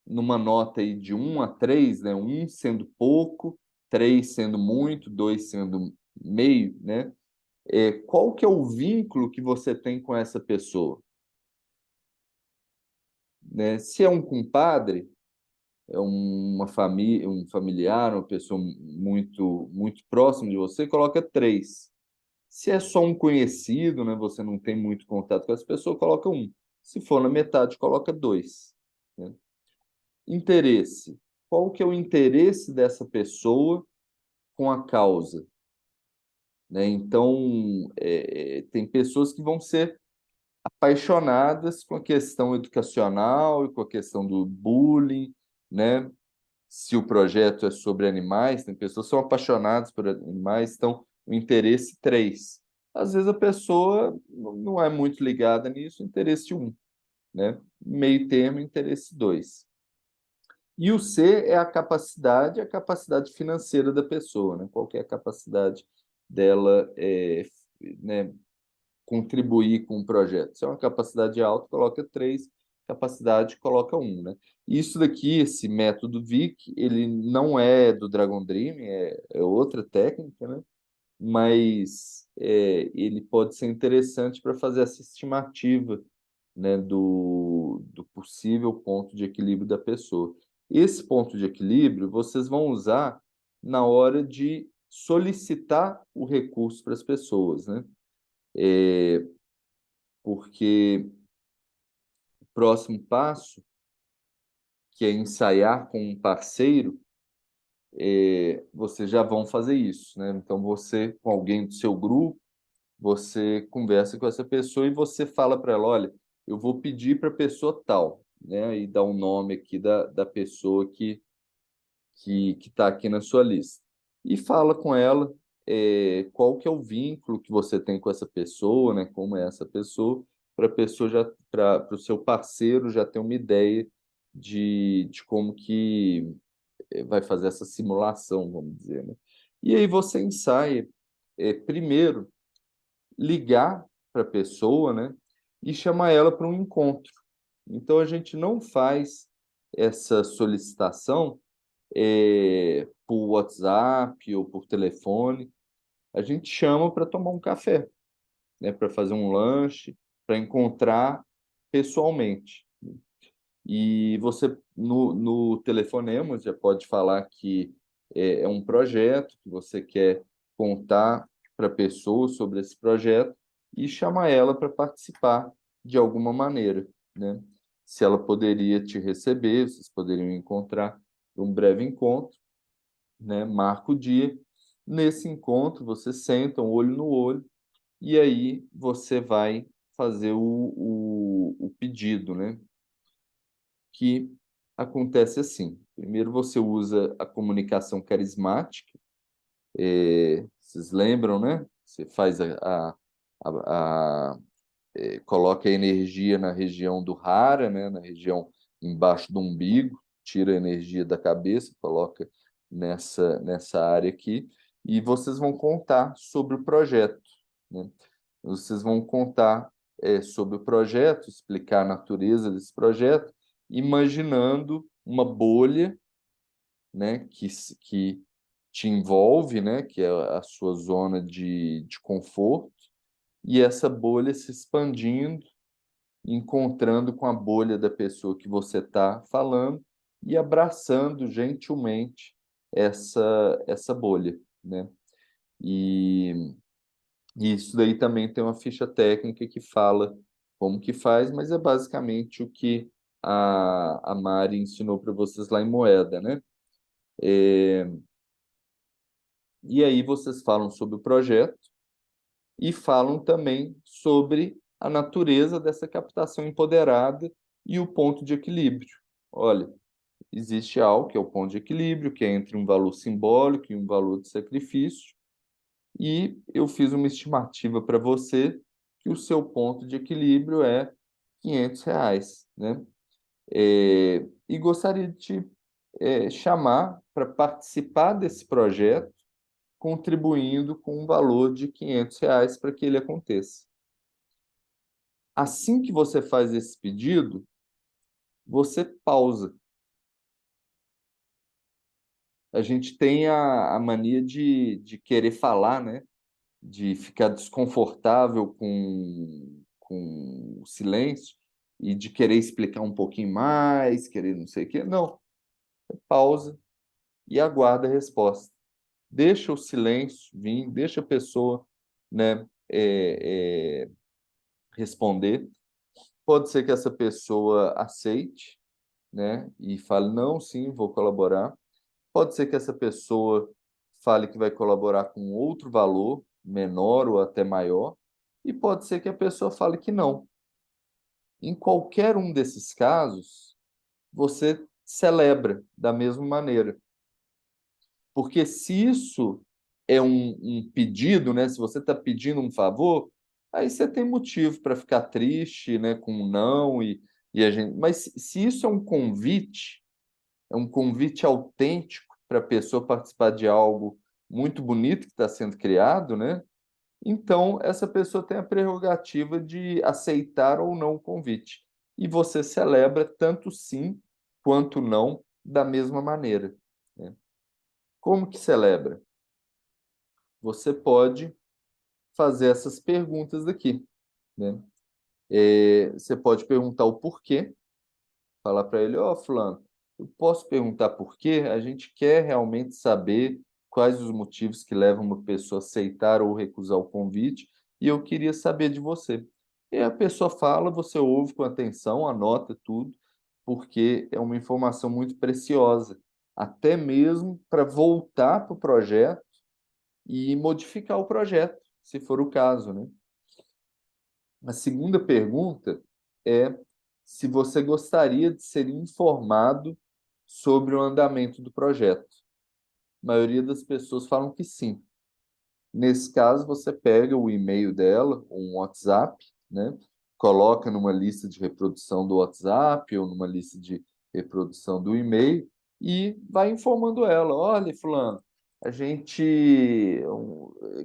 numa nota aí de 1 a 3, né? 1 sendo pouco, 3 sendo muito, 2 sendo meio, né? Qual que é o vínculo que você tem com essa pessoa? Né? Se é um compadre, é uma família, um familiar, uma pessoa muito próxima de você, coloca 3. Se é só um conhecido, né? Você não tem muito contato com essa pessoa, coloca 1. Se for na metade, coloca 2. Né? Interesse. Qual que é o interesse dessa pessoa com a causa? Né? Então, tem pessoas que vão ser apaixonadas com a questão educacional e com a questão do bullying, né? Se o projeto é sobre animais, tem pessoas que são apaixonadas por animais, então o interesse 3. Às vezes a pessoa não é muito ligada nisso, interesse 1, né? Meio termo, interesse 2. E o C é a capacidade financeira da pessoa, né? Qual que é a capacidade dela, né, contribuir com o projeto. Se é uma capacidade alta, coloca 3, capacidade, coloca 1, né? Isso daqui, esse método VIC, ele não é do Dragon Dream, é outra técnica, né? Mas ele pode ser interessante para fazer essa estimativa, né, do possível ponto de equilíbrio da pessoa. Esse ponto de equilíbrio vocês vão usar na hora de solicitar o recurso para as pessoas, né? Porque o próximo passo, que é ensaiar com um parceiro, vocês já vão fazer isso, né? Então, você, com alguém do seu grupo, você conversa com essa pessoa e você fala para ela, olha, eu vou pedir para a pessoa tal, né? E dá um nome aqui da pessoa que está aqui na sua lista. E fala com ela qual que é o vínculo que você tem com essa pessoa, né? Como é essa pessoa, para a pessoa já, para o seu parceiro já ter uma ideia de como que vai fazer essa simulação, vamos dizer, né? E aí você ensaia, primeiro, ligar para a pessoa, né? E chamar ela para um encontro. Então, a gente não faz essa solicitação por WhatsApp ou por telefone. A gente chama para tomar um café, né? Para fazer um lanche, para encontrar pessoalmente. E você, no telefonema, já pode falar que é um projeto, que você quer contar para a pessoa sobre esse projeto e chamar ela para participar de alguma maneira, né? Se ela poderia te receber, vocês poderiam encontrar um breve encontro, né? Marca o dia. Nesse encontro, vocês sentam olho no olho e aí você vai fazer o pedido, né? Que acontece assim. Primeiro você usa a comunicação carismática, vocês lembram, né? Você faz coloca a energia na região do hara, né? Na região embaixo do umbigo, tira a energia da cabeça, coloca nessa área aqui, e vocês vão contar sobre o projeto, né? Vocês vão contar sobre o projeto, explicar a natureza desse projeto, imaginando uma bolha, né, que te envolve, né, que é a sua zona de conforto, e essa bolha se expandindo, encontrando com a bolha da pessoa que você está falando e abraçando gentilmente essa bolha, né? E isso daí também tem uma ficha técnica que fala como que faz, mas é basicamente o que a Mari ensinou para vocês lá em Moeda, né? E aí vocês falam sobre o projeto e falam também sobre a natureza dessa captação empoderada e o ponto de equilíbrio. Olha, existe algo que é o ponto de equilíbrio, que é entre um valor simbólico e um valor de sacrifício, e eu fiz uma estimativa para você que o seu ponto de equilíbrio é R$ 500, né? E gostaria de te chamar para participar desse projeto, contribuindo com um valor de R$ 500 para que ele aconteça. Assim que você faz esse pedido, você pausa. A gente tem a mania de querer falar, né? De ficar desconfortável com o silêncio e de querer explicar um pouquinho mais, querer não sei o quê. Não, pausa e aguarda a resposta. Deixa o silêncio vir, deixa a pessoa, né, responder. Pode ser que essa pessoa aceite, né, e fale, não, sim, vou colaborar. Pode ser que essa pessoa fale que vai colaborar com outro valor, menor ou até maior, e pode ser que a pessoa fale que não. Em qualquer um desses casos, você celebra da mesma maneira. Porque se isso é um pedido, né? Se você está pedindo um favor, aí você tem motivo para ficar triste, né? Com um não e a gente. Mas se isso é um convite autêntico para a pessoa participar de algo muito bonito que está sendo criado, né? Então essa pessoa tem a prerrogativa de aceitar ou não o convite. E você celebra tanto sim quanto não da mesma maneira, né? Como que celebra? Você pode fazer essas perguntas daqui, né? Você pode perguntar o porquê, falar para ele, ó, fulano, eu posso perguntar por quê? A gente quer realmente saber quais os motivos que levam uma pessoa a aceitar ou recusar o convite, e eu queria saber de você. E a pessoa fala, você ouve com atenção, anota tudo, porque é uma informação muito preciosa, até mesmo para voltar para o projeto e modificar o projeto, se for o caso, né? A segunda pergunta é se você gostaria de ser informado sobre o andamento do projeto. A maioria das pessoas falam que sim. Nesse caso, você pega o e-mail dela, ou um WhatsApp, né? Coloca numa lista de reprodução do WhatsApp ou numa lista de reprodução do e-mail e vai informando ela, olha, fulano, a gente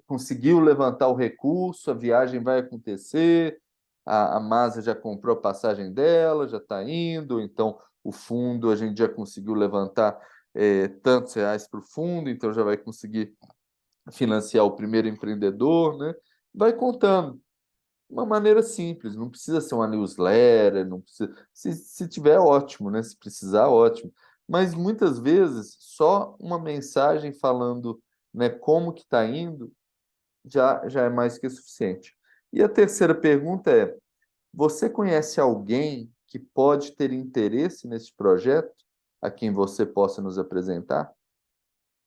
conseguiu levantar o recurso, a viagem vai acontecer, a Masa já comprou a passagem dela, já está indo, então o fundo a gente já conseguiu levantar tantos reais para o fundo, então já vai conseguir financiar o primeiro empreendedor, né? Vai contando. Uma maneira simples, não precisa ser uma newsletter, não precisa. Se tiver, ótimo, né? Se precisar, ótimo. Mas muitas vezes só uma mensagem falando, né, como que está indo já é mais que suficiente. E a terceira pergunta é: você conhece alguém que pode ter interesse nesse projeto, a quem você possa nos apresentar?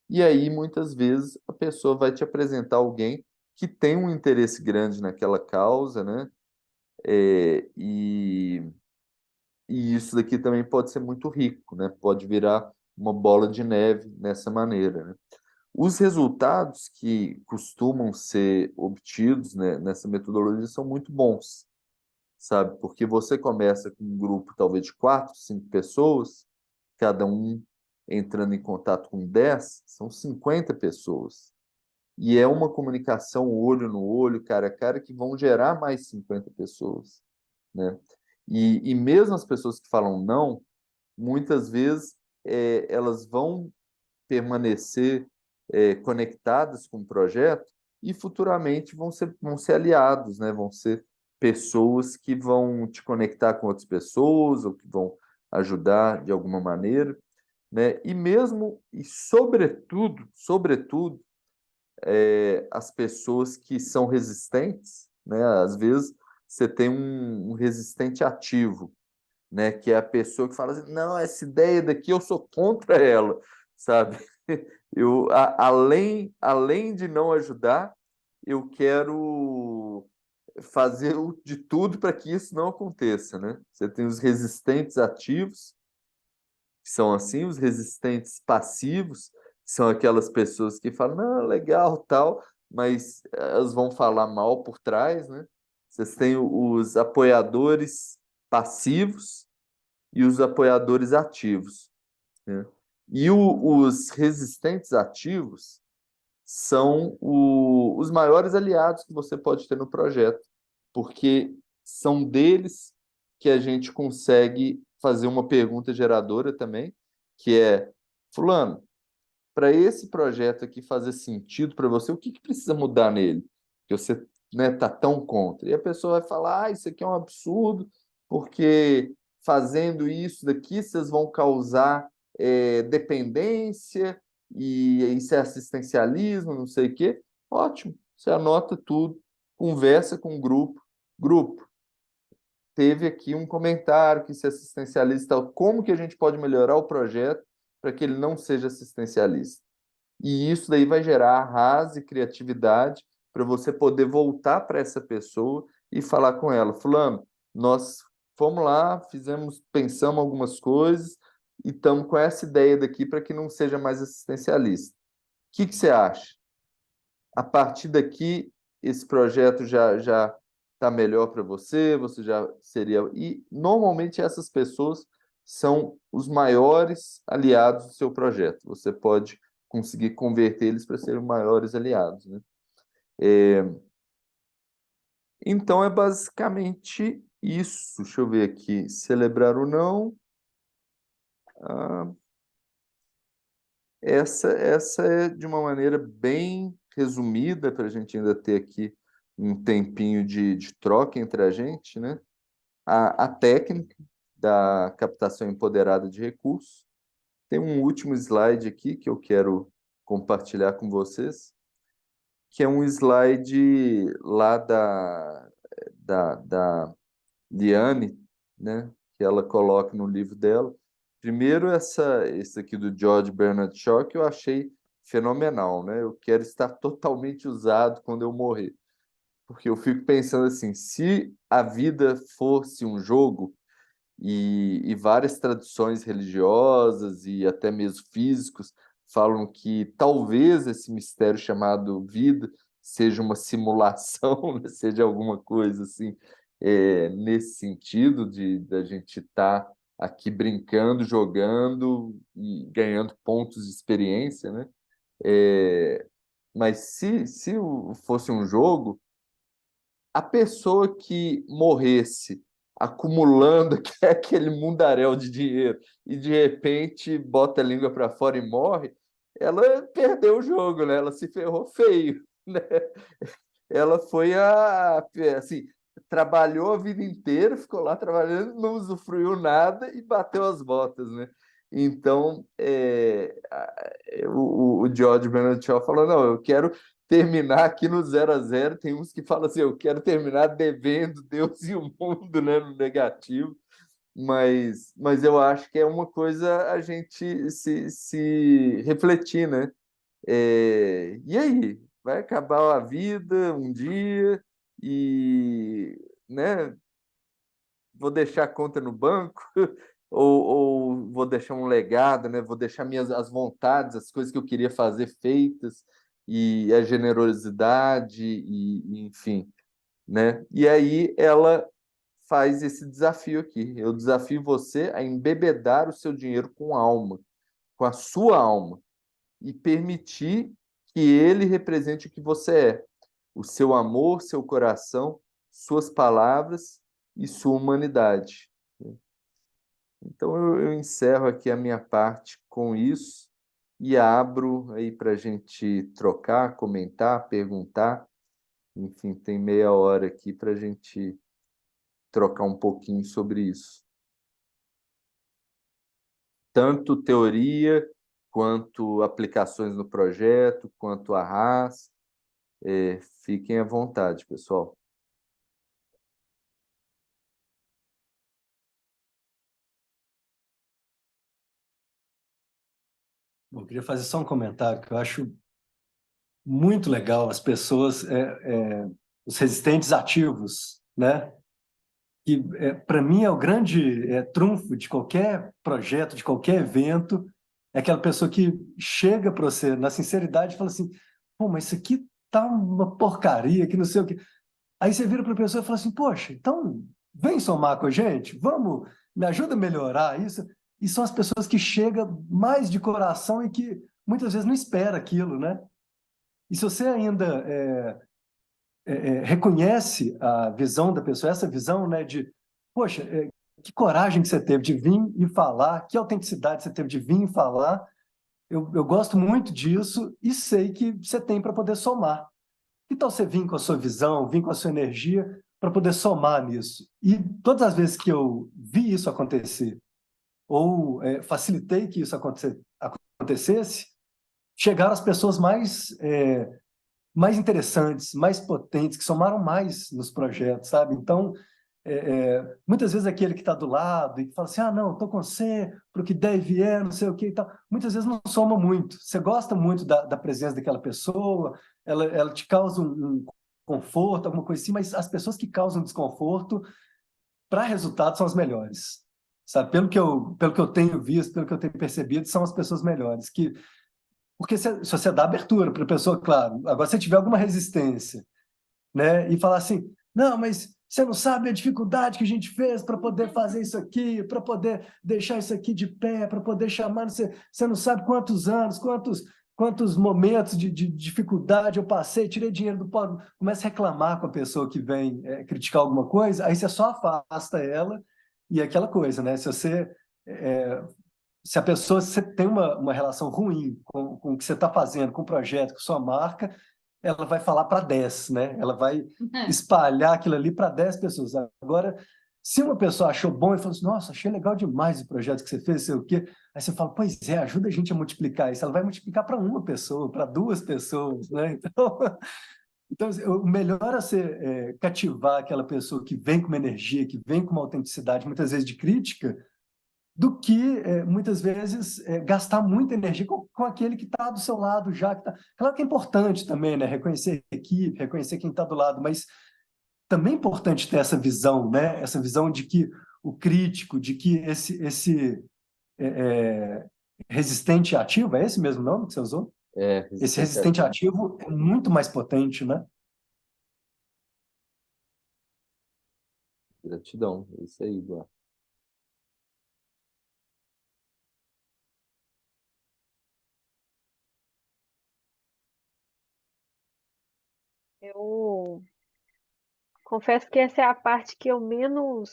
E aí, muitas vezes, a pessoa vai te apresentar alguém que tem um interesse grande naquela causa, né? É, e isso daqui também pode ser muito rico, né? Pode virar uma bola de neve nessa maneira, né? Os resultados que costumam ser obtidos, né, nessa metodologia são muito bons, sabe? Porque você começa com um grupo talvez de 4, 5 pessoas, cada um entrando em contato com 10, são 50 pessoas. E é uma comunicação olho no olho, cara a cara, que vão gerar mais 50 pessoas, né? E mesmo as pessoas que falam não, muitas vezes elas vão permanecer conectadas com o projeto e futuramente vão ser aliados, né? Vão ser pessoas que vão te conectar com outras pessoas ou que vão ajudar de alguma maneira, né? E mesmo, e sobretudo, as pessoas que são resistentes, né? Às vezes você tem um resistente ativo, né? Que é a pessoa que fala assim, não, essa ideia daqui eu sou contra ela, sabe? Além de não ajudar, eu quero fazer de tudo para que isso não aconteça, né? Você tem os resistentes ativos, que são assim, os resistentes passivos, que são aquelas pessoas que falam, não, legal, tal, mas elas vão falar mal por trás, né? Vocês têm os apoiadores passivos e os apoiadores ativos, né? E os resistentes ativos são os maiores aliados que você pode ter no projeto, porque são deles que a gente consegue fazer uma pergunta geradora também, que é, fulano, para esse projeto aqui fazer sentido para você, o que precisa mudar nele? Que você, né, tá tão contra. E a pessoa vai falar, isso aqui é um absurdo, porque fazendo isso daqui vocês vão causar dependência e isso é assistencialismo, não sei o quê. Ótimo, você anota tudo, conversa com o grupo. Grupo, teve aqui um comentário que isso é assistencialista, como que a gente pode melhorar o projeto para que ele não seja assistencialista? E isso daí vai gerar arraso e criatividade para você poder voltar para essa pessoa e falar com ela, fulano, nós fomos lá, pensamos algumas coisas e estamos com essa ideia daqui para que não seja mais assistencialista. O que você acha? A partir daqui, esse projeto já está melhor para você, você já seria... E, normalmente, essas pessoas são os maiores aliados do seu projeto. Você pode conseguir converter eles para serem maiores aliados, né? Então, é basicamente isso. Deixa eu ver aqui. Celebrar ou não. Essa é de uma maneira bem resumida para a gente ainda ter aqui um tempinho de troca entre a gente, né? A técnica da captação empoderada de recursos. Tem um último slide aqui que eu quero compartilhar com vocês, que é um slide lá da Liane, né? Que ela coloca no livro dela. Primeiro, esse aqui do George Bernard Shaw, que eu achei fenomenal, né? Eu quero estar totalmente usado quando eu morrer. Porque eu fico pensando assim, se a vida fosse um jogo e várias tradições religiosas e até mesmo físicos falam que talvez esse mistério chamado vida seja uma simulação, né? Seja alguma coisa assim, nesse sentido de da gente estar aqui brincando, jogando e ganhando pontos de experiência, né? Mas se fosse um jogo, a pessoa que morresse acumulando aquele mundaréu de dinheiro e de repente bota a língua para fora e morre, ela perdeu o jogo, né? Ela se ferrou feio, né? Ela foi assim, trabalhou a vida inteira, ficou lá trabalhando, não usufruiu nada e bateu as botas, né? Então, o George Bernard Shaw falou, não, eu quero terminar aqui no 0-0. Tem uns que falam assim, eu quero terminar devendo Deus e o mundo, né, no negativo, mas eu acho que é uma coisa a gente se refletir, né? E aí? Vai acabar a vida um dia e, né, vou deixar a conta no banco ou vou deixar um legado, né? Vou deixar as vontades, as coisas que eu queria fazer feitas e a generosidade e enfim, né? E aí ela faz esse desafio aqui. Eu desafio você a embebedar o seu dinheiro com alma, com a sua alma e permitir que ele represente o que você é, o seu amor, seu coração, suas palavras e sua humanidade. Então eu encerro aqui a minha parte com isso e abro aí para a gente trocar, comentar, perguntar. Enfim, tem meia hora aqui para a gente trocar um pouquinho sobre isso. Tanto teoria, quanto aplicações no projeto, quanto arras. Fiquem à vontade, pessoal. Eu queria fazer só um comentário que eu acho muito legal as pessoas, os resistentes ativos, né? Que para mim é o grande trunfo de qualquer projeto, de qualquer evento, é aquela pessoa que chega para você na sinceridade e fala assim: pô, mas isso aqui tá uma porcaria, que não sei o quê. Aí você vira para a pessoa e fala assim: poxa, então vem somar com a gente, vamos, me ajuda a melhorar isso. E são as pessoas que chegam mais de coração e que muitas vezes não espera aquilo, né? E se você ainda reconhece a visão da pessoa, essa visão, né, de, poxa, que coragem que você teve de vir e falar, que autenticidade você teve de vir e falar, eu gosto muito disso e sei que você tem para poder somar. Que tal você vir com a sua visão, vir com a sua energia para poder somar nisso? E todas as vezes que eu vi isso acontecer, ou facilitei que isso acontecesse, chegaram as pessoas mais interessantes, mais potentes, que somaram mais nos projetos, sabe? Então, muitas vezes aquele que está do lado e que fala assim: ah, não, estou com você, para o que der e vier, não sei o que e tal, muitas vezes não soma muito. Você gosta muito da presença daquela pessoa, ela te causa um conforto, alguma coisa assim, mas as pessoas que causam desconforto, para resultado, são as melhores. Sabe? Pelo que eu tenho visto, pelo que eu tenho percebido, são as pessoas melhores, porque se você dá abertura para a pessoa, claro, agora se tiver alguma resistência, né, e falar assim: não, mas você não sabe a dificuldade que a gente fez para poder fazer isso aqui, para poder deixar isso aqui de pé, para poder chamar, você não sabe quantos anos, quantos momentos de dificuldade eu passei, tirei dinheiro do pobre. Começa a reclamar com a pessoa que vem criticar alguma coisa, aí você só afasta ela, e é aquela coisa, né? É, se a pessoa se você tem uma relação ruim com o que você está fazendo, com o projeto, com sua marca, ela vai falar para 10, né? Ela vai espalhar aquilo ali para 10 pessoas. Agora, se uma pessoa achou bom e falou assim: nossa, achei legal demais o projeto que você fez, sei o quê, aí você fala: pois é, ajuda a gente a multiplicar isso. Ela vai multiplicar para uma pessoa, para duas pessoas, né? Então, assim, o melhor a ser cativar aquela pessoa que vem com uma energia, que vem com uma autenticidade, muitas vezes de crítica, do que, muitas vezes, gastar muita energia com aquele que está do seu lado já. Claro que é importante também, né? Reconhecer a equipe, reconhecer quem está do lado, mas também é importante ter essa visão, né? Essa visão de que o crítico, de que esse resistente ativo, é esse mesmo nome que você usou? Esse Resistente resistente ativo. ativo é muito mais potente, né? Gratidão. É isso aí, Eduardo. Eu confesso que essa é a parte que eu menos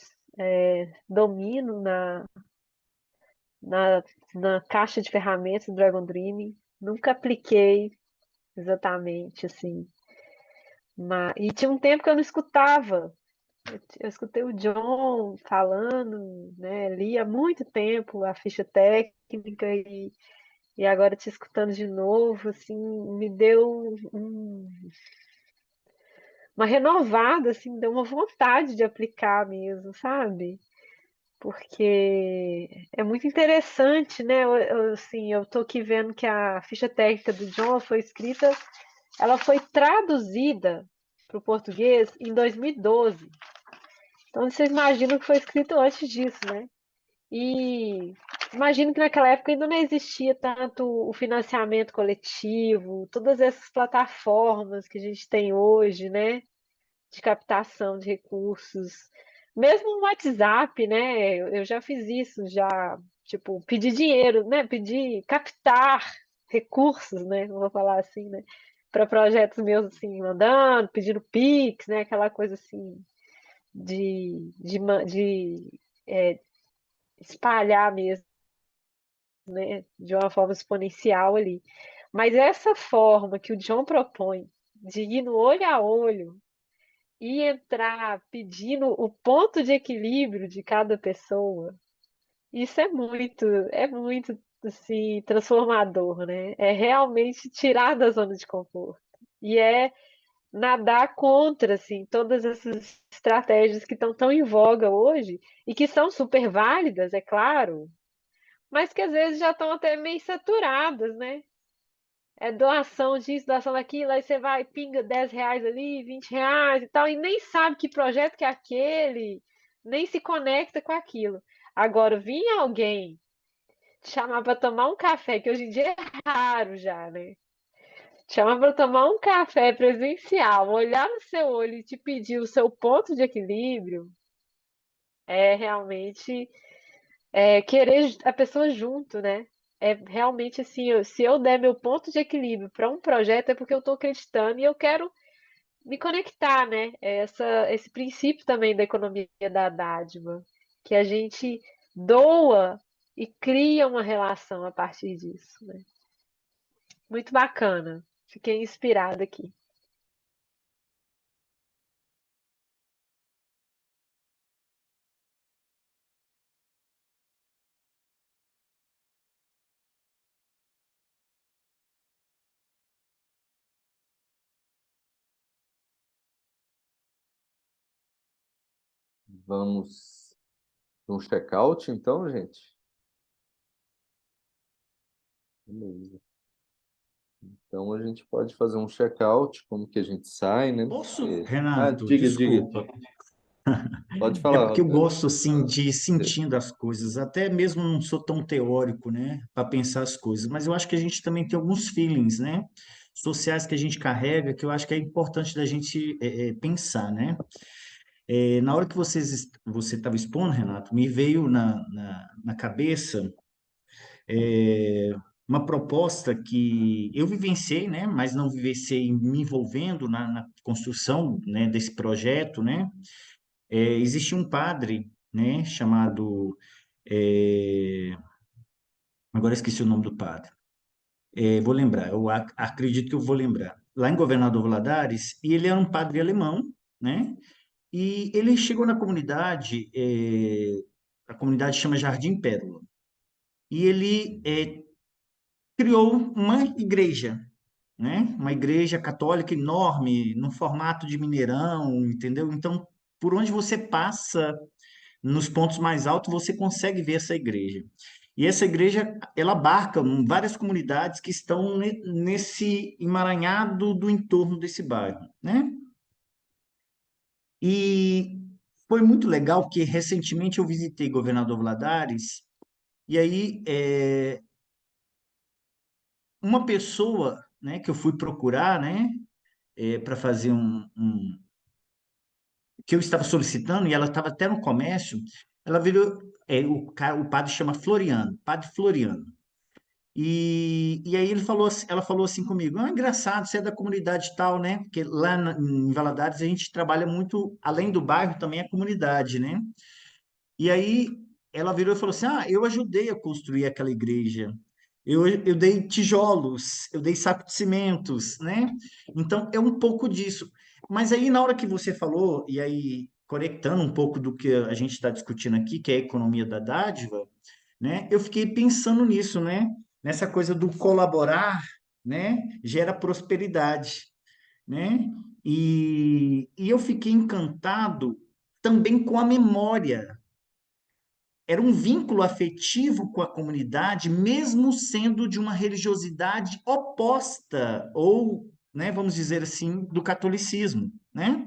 domino na, na caixa de ferramentas do Dragon Dream. Nunca apliquei exatamente assim. E tinha um tempo que eu não escutava. Eu escutei o John falando, né? Li há muito tempo a ficha técnica e agora te escutando de novo, assim, me deu uma renovada, assim, deu uma vontade de aplicar mesmo, sabe? Porque é muito interessante, né? Assim, eu tô aqui vendo que a ficha técnica do John foi escrita, ela foi traduzida para o português em 2012. Então vocês imaginam que foi escrito antes disso, né? E imagino que naquela época ainda não existia tanto o financiamento coletivo, todas essas plataformas que a gente tem hoje, né? De captação de recursos. Mesmo no WhatsApp, né? Eu já fiz isso, já, tipo, pedir dinheiro, né? Pedir, captar recursos, né? Vou falar assim, né? Para projetos meus, assim, mandando, pedindo Pix, né? Aquela coisa assim, de espalhar mesmo né, de uma forma exponencial ali. Mas essa forma que o John propõe de ir no olho a olho e entrar pedindo o ponto de equilíbrio de cada pessoa, isso é muito assim, transformador, né? É realmente tirar da zona de conforto. E é nadar contra, assim, todas essas estratégias que estão tão em voga hoje e que são super válidas, é claro, mas que às vezes já estão até meio saturadas, né? É doação disso, doação daquilo, aí você vai, pinga R$ 10 ali, R$ 20 e tal, e nem sabe que projeto que é aquele, nem se conecta com aquilo. Agora, vinha alguém te chamar para tomar um café, que hoje em dia é raro já, né? Te chamar para tomar um café presencial, olhar no seu olho e te pedir o seu ponto de equilíbrio, é realmente querer a pessoa junto, né? É realmente assim, se eu der meu ponto de equilíbrio para um projeto, é porque eu estou acreditando e eu quero me conectar, né? Esse princípio também da economia da dádiva, que a gente doa e cria uma relação a partir disso, né? Muito bacana. Fiquei inspirada aqui. Vamos para um check-out, então, gente? Beleza. Então, a gente pode fazer um check-out, como que a gente sai, né? Posso, Ah, Renato? diga. Desculpa. Pode É falar, porque eu Roberto. gosto assim de ir sentindo as coisas, até mesmo não sou tão teórico, né, para pensar as coisas, mas eu acho que a gente também tem alguns feelings, né, sociais que a gente carrega, que eu acho que é importante da gente pensar, né? Na hora que você estava expondo, Renato, me veio na cabeça uma proposta que eu vivenciei, né, mas não vivenciei me envolvendo na construção, né, desse projeto, né? Existia um padre, né, chamado, é, agora esqueci o nome do padre. Vou lembrar, eu acredito que eu vou lembrar. Lá em Governador Valadares, e ele era um padre alemão, né? E ele chegou na comunidade, a comunidade chama Jardim Pérola, e ele criou uma igreja, né? Uma igreja católica enorme, no formato de Mineirão, entendeu? Então, por onde você passa, nos pontos mais altos, você consegue ver essa igreja. E essa igreja, ela abarca várias comunidades que estão nesse emaranhado do entorno desse bairro, né? E foi muito legal que recentemente eu visitei Governador Valadares e aí uma pessoa, né, que eu fui procurar, né, para fazer que eu estava solicitando e ela estava até no comércio, ela virou, o padre chama Floriano, Padre Floriano. E aí ela falou assim comigo, engraçado, você é da comunidade tal, né? Porque lá em Valadares a gente trabalha muito, além do bairro, também a comunidade, né? E aí ela virou e falou assim, eu ajudei a construir aquela igreja. Eu dei tijolos, eu dei saco de cimentos, né? Então é um pouco disso. Mas aí na hora que você falou, e aí conectando um pouco do que a gente está discutindo aqui, que é a economia da dádiva, né? Eu fiquei pensando nisso, né? Nessa coisa do colaborar, né? Gera prosperidade, né? E eu fiquei encantado também com a memória. Era um vínculo afetivo com a comunidade, mesmo sendo de uma religiosidade oposta, ou, né, vamos dizer assim, do catolicismo, né?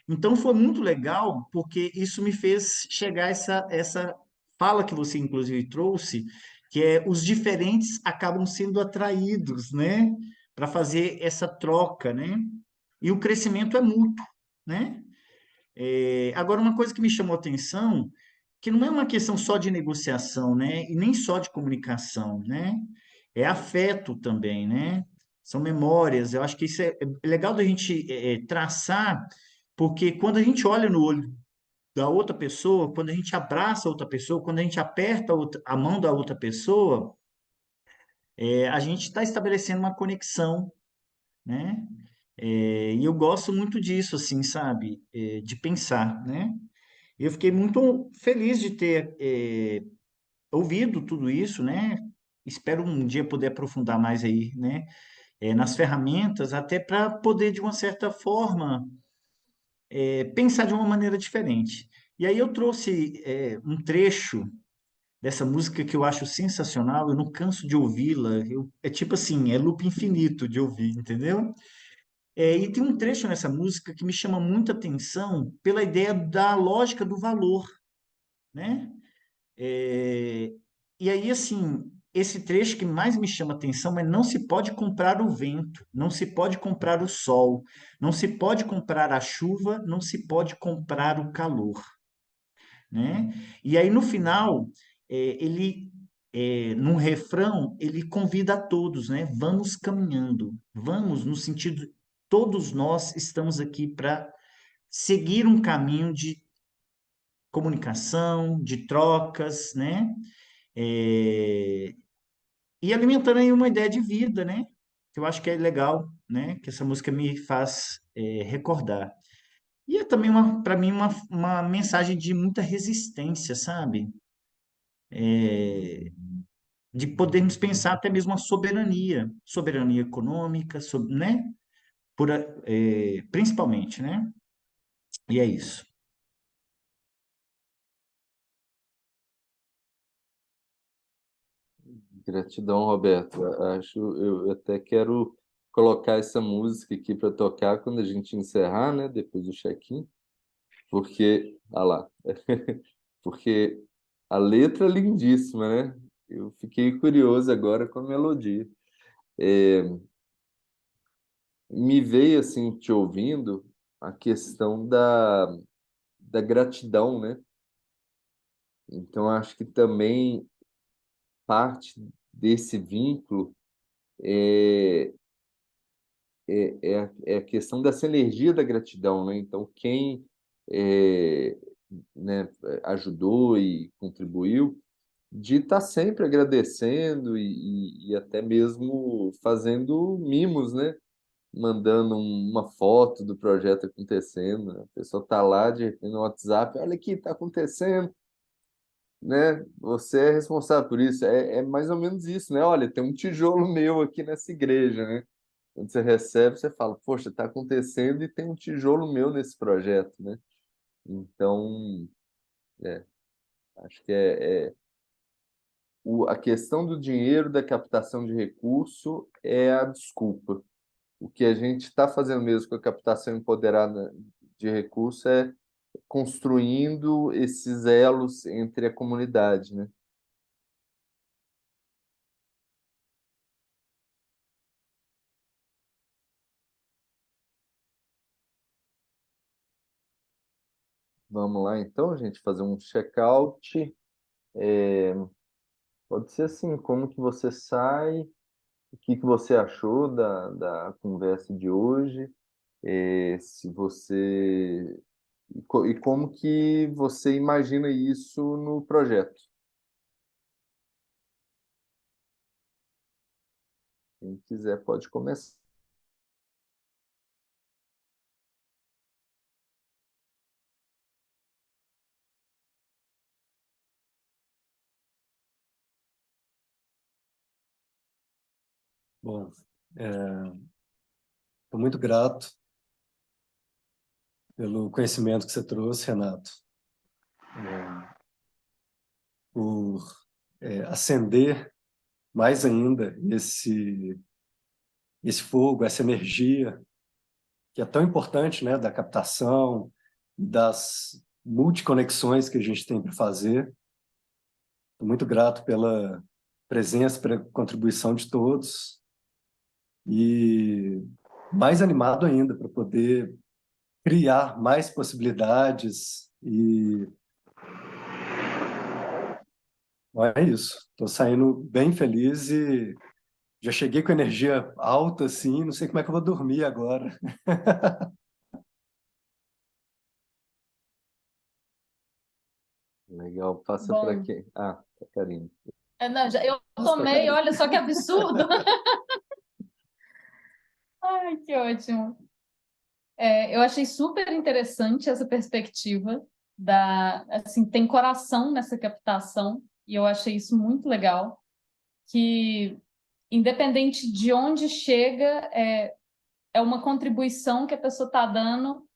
Então foi muito legal, porque isso me fez chegar a essa fala que você inclusive trouxe, que é os diferentes acabam sendo atraídos, né, para fazer essa troca, né? E o crescimento é mútuo, né? Agora, uma coisa que me chamou a atenção, que não é uma questão só de negociação, né? E nem só de comunicação, né? É afeto também, né? São memórias. Eu acho que isso é legal da gente traçar, porque quando a gente olha no olho da outra pessoa, quando a gente abraça a outra pessoa, quando a gente aperta a mão da outra pessoa, a gente está estabelecendo uma conexão, né? E eu gosto muito disso, assim, sabe? De pensar, né? Eu fiquei muito feliz de ter ouvido tudo isso, né? Espero um dia poder aprofundar mais aí, né? Nas ferramentas, até para poder, de uma certa forma, pensar de uma maneira diferente. E aí eu trouxe um trecho dessa música que eu acho sensacional, eu não canso de ouvi-la, é tipo assim, é loop infinito de ouvir, entendeu? E tem um trecho nessa música que me chama muita atenção pela ideia da lógica do valor, né? É, e aí, assim, esse trecho que mais me chama atenção é: não se pode comprar o vento, não se pode comprar o sol, não se pode comprar a chuva, não se pode comprar o calor, né? E aí, no final, num refrão, ele convida a todos, né? Vamos caminhando, vamos no sentido, todos nós estamos aqui para seguir um caminho de comunicação, de trocas, né? É, e alimentando aí uma ideia de vida, né? Que eu acho que é legal, né? Que essa música me faz recordar. E é também, para mim, uma mensagem de muita resistência, sabe? De podermos pensar até mesmo a soberania, soberania econômica, né? Principalmente, né? E é isso. Gratidão, Roberto. Eu até quero colocar essa música aqui para tocar quando a gente encerrar, né? Depois do check-in, porque, ah lá, porque a letra é lindíssima, né? Eu fiquei curioso agora com a melodia. É, me veio assim, te ouvindo, a questão da gratidão, né? Então, acho que também parte desse vínculo é, é a questão dessa energia da gratidão, né? Então, quem é, né, ajudou e contribuiu, de estar sempre agradecendo e até mesmo fazendo mimos, né? Mandando uma foto do projeto acontecendo. A pessoa está lá de repente no WhatsApp, olha aqui, está acontecendo, né? Você é responsável por isso. É mais ou menos isso, né? Olha, tem um tijolo meu aqui nessa igreja, né? Quando você recebe, você fala, poxa, está acontecendo e tem um tijolo meu nesse projeto, né? Então, é, acho que a questão do dinheiro, da captação de recurso é a desculpa. O que a gente está fazendo mesmo com a captação empoderada de recurso é construindo esses elos entre a comunidade, né? Vamos lá, então, gente, fazer um check-out. Pode ser assim, como que você sai, o que que você achou da conversa de hoje, se você e como que você imagina isso no projeto. Quem quiser pode começar. Bom, estou muito grato pelo conhecimento que você trouxe, Renato, por acender mais ainda esse fogo, essa energia que é tão importante, né, da captação, das multiconexões que a gente tem para fazer. Estou muito grato pela presença, pela contribuição de todos e mais animado ainda para poder criar mais possibilidades e é isso. Estou saindo bem feliz e já cheguei com energia alta, assim, não sei como é que eu vou dormir agora. Legal. Passa para Bom, quem? Ah, para Karine. não, eu Nossa, tomei, Karine. olha só que absurdo. Ai, que ótimo. Eu achei super interessante essa perspectiva assim, tem coração nessa captação, e eu achei isso muito legal, que independente de onde chega, é uma contribuição que a pessoa está dando,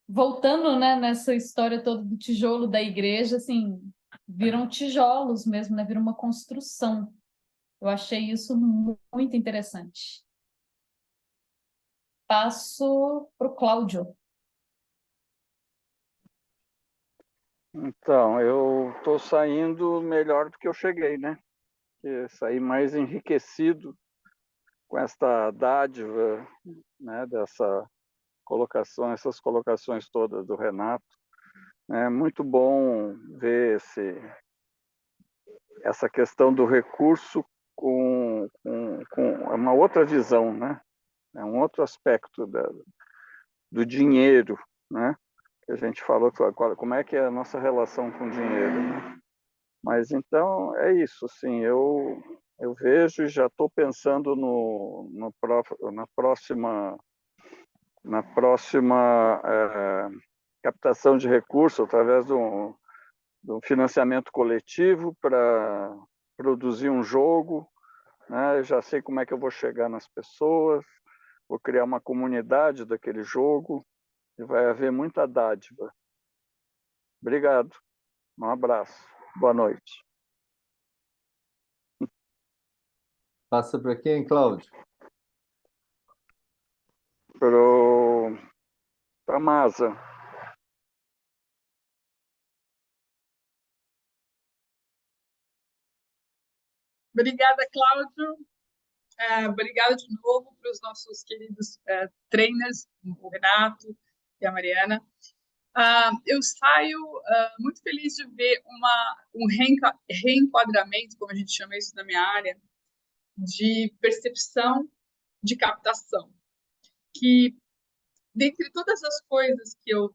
voltando, né, nessa história toda do tijolo da igreja, assim, viram tijolos mesmo, né, viram uma construção. Eu achei isso muito interessante. Passo para o Cláudio. Então, eu estou saindo melhor do que eu cheguei, né? Saí mais enriquecido com esta dádiva, né? Dessa colocação, essas colocações todas do Renato. É muito bom ver essa questão do recurso com uma outra visão, né? É um outro aspecto do dinheiro, né? Que a gente falou, como é que é a nossa relação com o dinheiro, né? Mas então é isso, assim, eu vejo e já estou pensando na próxima captação de recursos através do financiamento coletivo para produzir um jogo, né? Eu já sei como é que eu vou chegar nas pessoas, vou criar uma comunidade daquele jogo e vai haver muita dádiva. Obrigado, um abraço, boa noite. Passa para quem, Cláudio? Para a Masa. Obrigada, Cláudio. Obrigada de novo para os nossos queridos trainers, o Renato e a Mariana. Eu saio muito feliz de ver um reenquadramento, como a gente chama isso na minha área, de percepção de captação, que, dentre todas as coisas que eu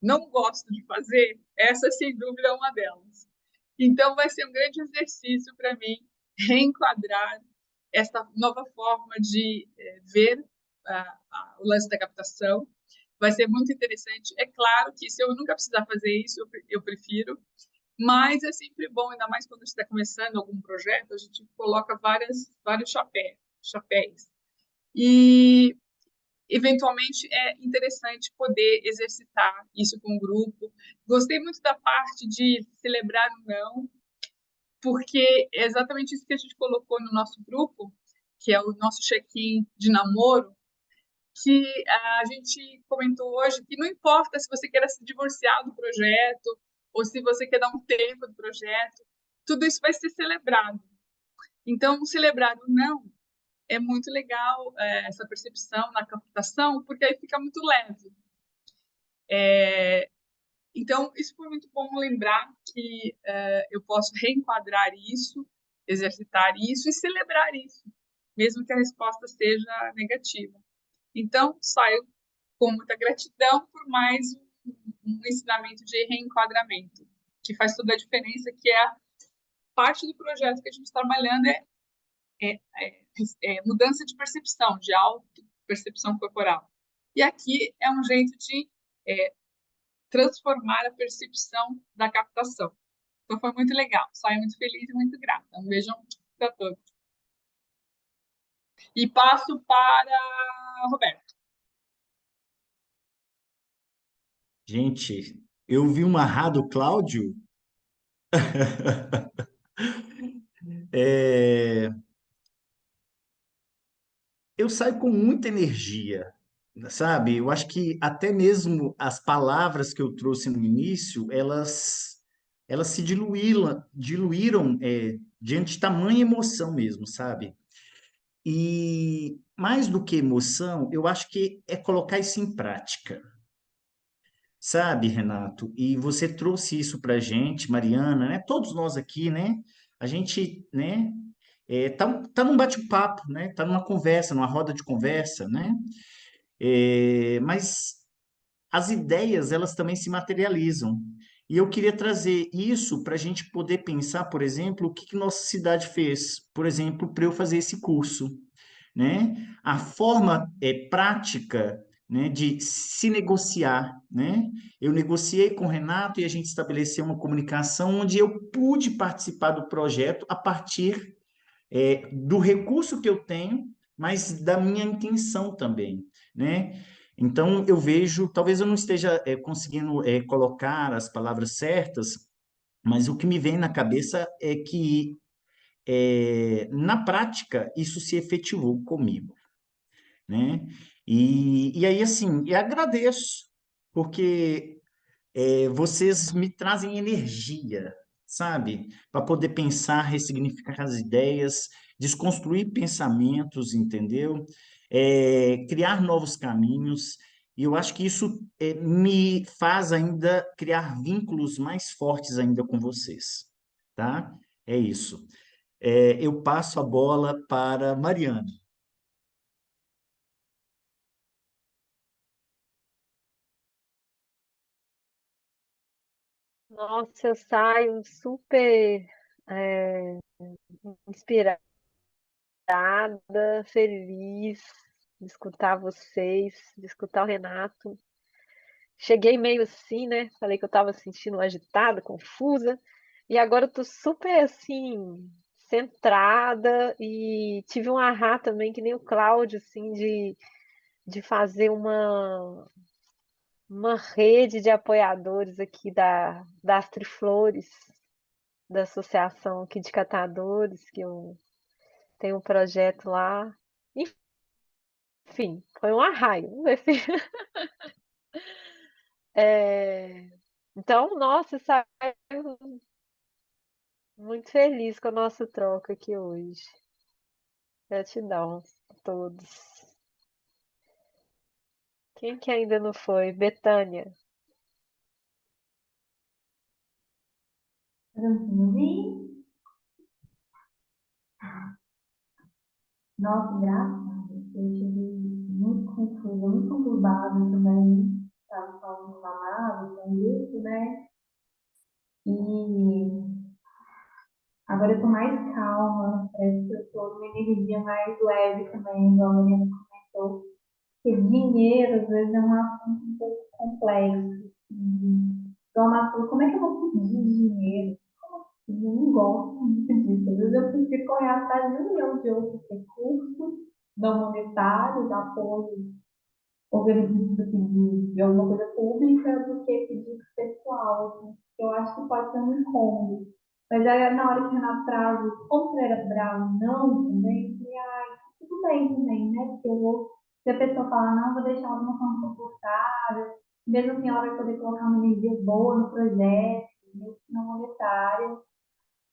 não gosto de fazer, essa, sem dúvida, é uma delas. Então, vai ser um grande exercício para mim reenquadrar essa nova forma de ver o lance da captação. Vai ser muito interessante. É claro que se eu nunca precisar fazer isso, eu prefiro, mas é sempre bom, ainda mais quando a gente está começando algum projeto, a gente coloca vários chapéus. E, eventualmente, é interessante poder exercitar isso com o grupo. Gostei muito da parte de celebrar o não, porque é exatamente isso que a gente colocou no nosso grupo, que é o nosso check-in de namoro, que a gente comentou hoje que não importa se você quer se divorciar do projeto ou se você quer dar um tempo do projeto, tudo isso vai ser celebrado. Então, celebrar o não é muito legal, essa percepção na captação, porque aí fica muito leve. Então, isso foi muito bom lembrar que eu posso reenquadrar isso, exercitar isso e celebrar isso, mesmo que a resposta seja negativa. Então, saio com muita gratidão por mais um ensinamento de reenquadramento, que faz toda a diferença, que é a parte do projeto que a gente está trabalhando é mudança de percepção, de auto-percepção corporal. E aqui é um jeito de transformar a percepção da captação. Então, foi muito legal. Saio muito feliz e muito grata. Um beijão para todos. E passo para Roberto. Gente, eu vi um amarrado, Cláudio. Eu saio com muita energia, sabe? Eu acho que até mesmo as palavras que eu trouxe no início, elas se diluíram diante de tamanha emoção mesmo, sabe? E mais do que emoção, eu acho que é colocar isso em prática. Sabe, Renato? E você trouxe isso para a gente, Mariana, né? Todos nós aqui, né? A gente, né? Tá num bate-papo, né? Tá numa conversa, numa roda de conversa, né? Mas as ideias, elas também se materializam. E eu queria trazer isso para a gente poder pensar, por exemplo, o que que nossa cidade fez, por exemplo, para eu fazer esse curso, né? A forma prática, né, de se negociar, né? Eu negociei com o Renato e a gente estabeleceu uma comunicação onde eu pude participar do projeto a partir do recurso que eu tenho, mas da minha intenção também, né? Então, eu vejo, talvez eu não esteja conseguindo colocar as palavras certas, mas o que me vem na cabeça é que, na prática, isso se efetivou comigo, né? E aí, assim, eu agradeço, porque vocês me trazem energia, sabe? Para poder pensar, ressignificar as ideias, desconstruir pensamentos, entendeu? Criar novos caminhos. E eu acho que isso me faz ainda criar vínculos mais fortes ainda com vocês, tá? É isso. Eu passo a bola para Mariana. Nossa, eu saio super é, inspirada, feliz de escutar vocês, de escutar o Renato. Cheguei meio assim, né? Falei que eu estava sentindo agitada, confusa, e agora eu tô super assim, centrada e tive um ahá também, que nem o Cláudio, assim, de fazer uma rede de apoiadores aqui das Triflores, da associação aqui de catadores, que eu tenho um projeto lá. Enfim, foi um arraio. Assim. Então, nossa, saio muito feliz com a nossa troca aqui hoje. Gratidão a todos. Quem que ainda não foi? Betânia. Tranquilo. Nossa, engraçado. Eu tive muito confusa, muito conturbada também. Estava falando mamado com isso, né? E agora eu tô mais calma. Parece que eu tô numa energia mais leve também, igual a Mariana comentou. Porque dinheiro, às vezes, é um assunto um pouco complexo. Então, ela falou, como é que eu vou pedir dinheiro? Eu não gosto muito disso. Às vezes eu prefiro correr atrás de um milhão de outros recursos, não monetários, apoio, organismos assim, de alguma coisa pública, do que pedir pessoal. Assim. Eu acho que pode ser um incômodo. Mas aí, na hora que o Renato traz, como ele era bravo, não, também, eu falei, ai, tudo bem também, né? Porque eu vou, se a pessoa falar, não, vou deixar ela de uma forma confortável, mesmo assim ela vai poder colocar uma energia boa no projeto, mesmo que não monetária.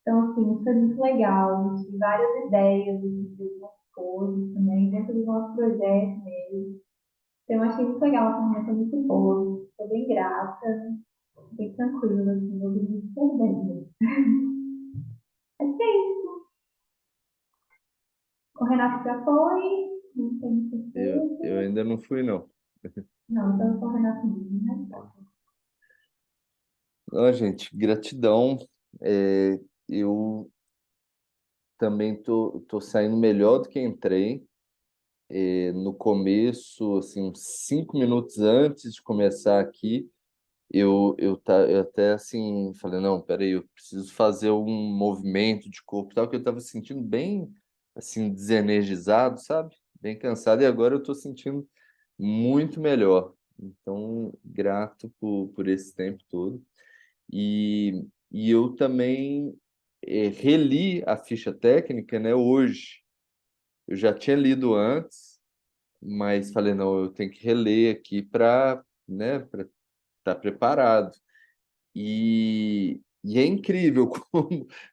Então, assim, isso é muito legal. A gente tem várias ideias de algumas coisas também, dentro do nosso projeto mesmo. Então, eu achei muito legal, a ferramenta é muito boa. Estou bem grata, bem tranquila, assim, vou dormir super bem. Acho que é isso. O Renato já foi, não tenho Eu certeza. ainda não fui, não. Não, então foi o Renato mesmo, né? Ó, gente, gratidão. Eu também tô saindo melhor do que entrei. No começo, assim, uns 5 minutos antes de começar aqui, eu até assim falei, não, peraí, eu preciso fazer um movimento de corpo e tal, que eu estava sentindo bem assim, desenergizado, sabe? Bem cansado, e agora eu estou sentindo muito melhor. Então, grato por esse tempo todo. E eu também reli a ficha técnica, né, hoje. Eu já tinha lido antes, mas falei, não, eu tenho que reler aqui para, né, para estar preparado. E é incrível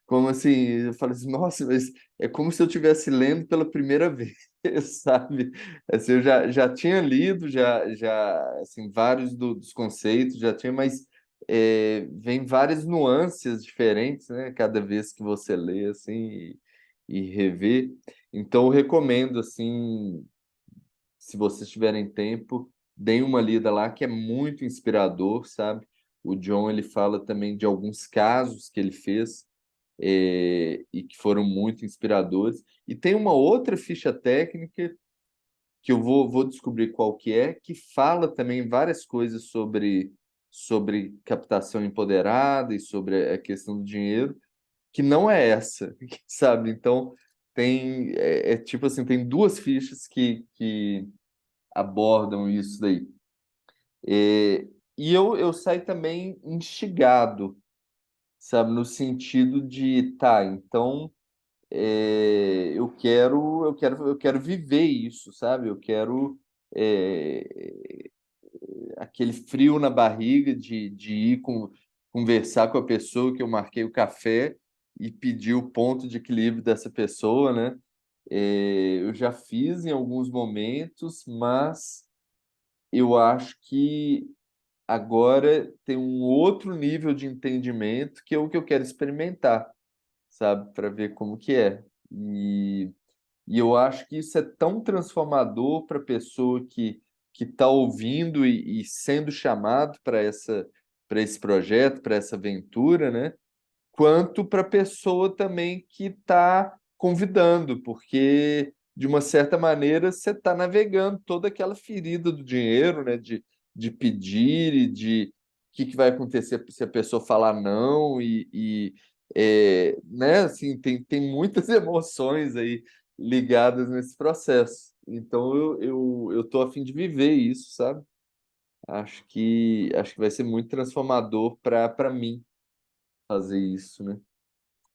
como assim, eu falo assim, nossa, mas é como se eu estivesse lendo pela primeira vez, sabe? Assim, eu já tinha lido, assim, vários dos conceitos, já tinha, mas vem várias nuances diferentes, né? Cada vez que você lê, assim, e revê. Então, eu recomendo, assim, se vocês tiverem tempo, deem uma lida lá, que é muito inspirador, sabe? O John ele fala também de alguns casos que ele fez e que foram muito inspiradores. E tem uma outra ficha técnica que eu vou descobrir qual que é, que fala também várias coisas sobre captação empoderada e sobre a questão do dinheiro, que não é essa, sabe? Então, tipo assim, tem duas fichas que abordam isso daí. E eu saio também instigado, sabe? No sentido de, tá, então eu quero viver isso, sabe? Eu quero é, aquele frio na barriga de ir conversar com a pessoa que eu marquei o café e pedir o ponto de equilíbrio dessa pessoa, né? Eu já fiz em alguns momentos, mas eu acho que agora tem um outro nível de entendimento que é o que eu quero experimentar, sabe? Para ver como que é. E eu acho que isso é tão transformador para a pessoa que está ouvindo e sendo chamado para esse projeto, para essa aventura, né? Quanto para a pessoa também que está convidando, porque de uma certa maneira você está navegando toda aquela ferida do dinheiro, né? De pedir e de o que vai acontecer se a pessoa falar não né? Assim, tem muitas emoções aí ligadas nesse processo. Então eu tô a fim de viver isso, sabe? Acho que vai ser muito transformador para mim fazer isso, né?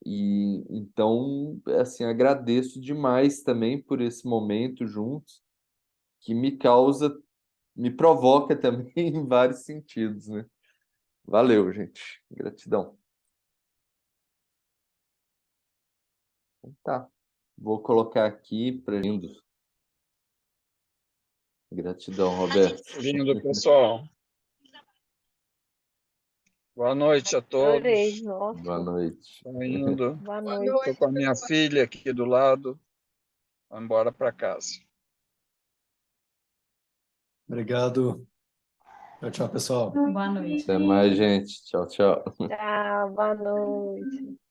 E então, assim, agradeço demais também por esse momento juntos, que me provoca também em vários sentidos, né? Valeu, gente. Gratidão. Então, tá. Vou colocar aqui para indo. Gratidão, Roberto. Lindo, pessoal. Boa noite a Adorei, todos. nossa. Boa noite. Estou indo. Boa Boa noite. Estou noite, com a minha pessoal. filha aqui do lado. Vamos embora para casa. Obrigado. Tchau, tchau, pessoal. Boa noite. Até mais, gente. Tchau, tchau. Tchau, boa noite.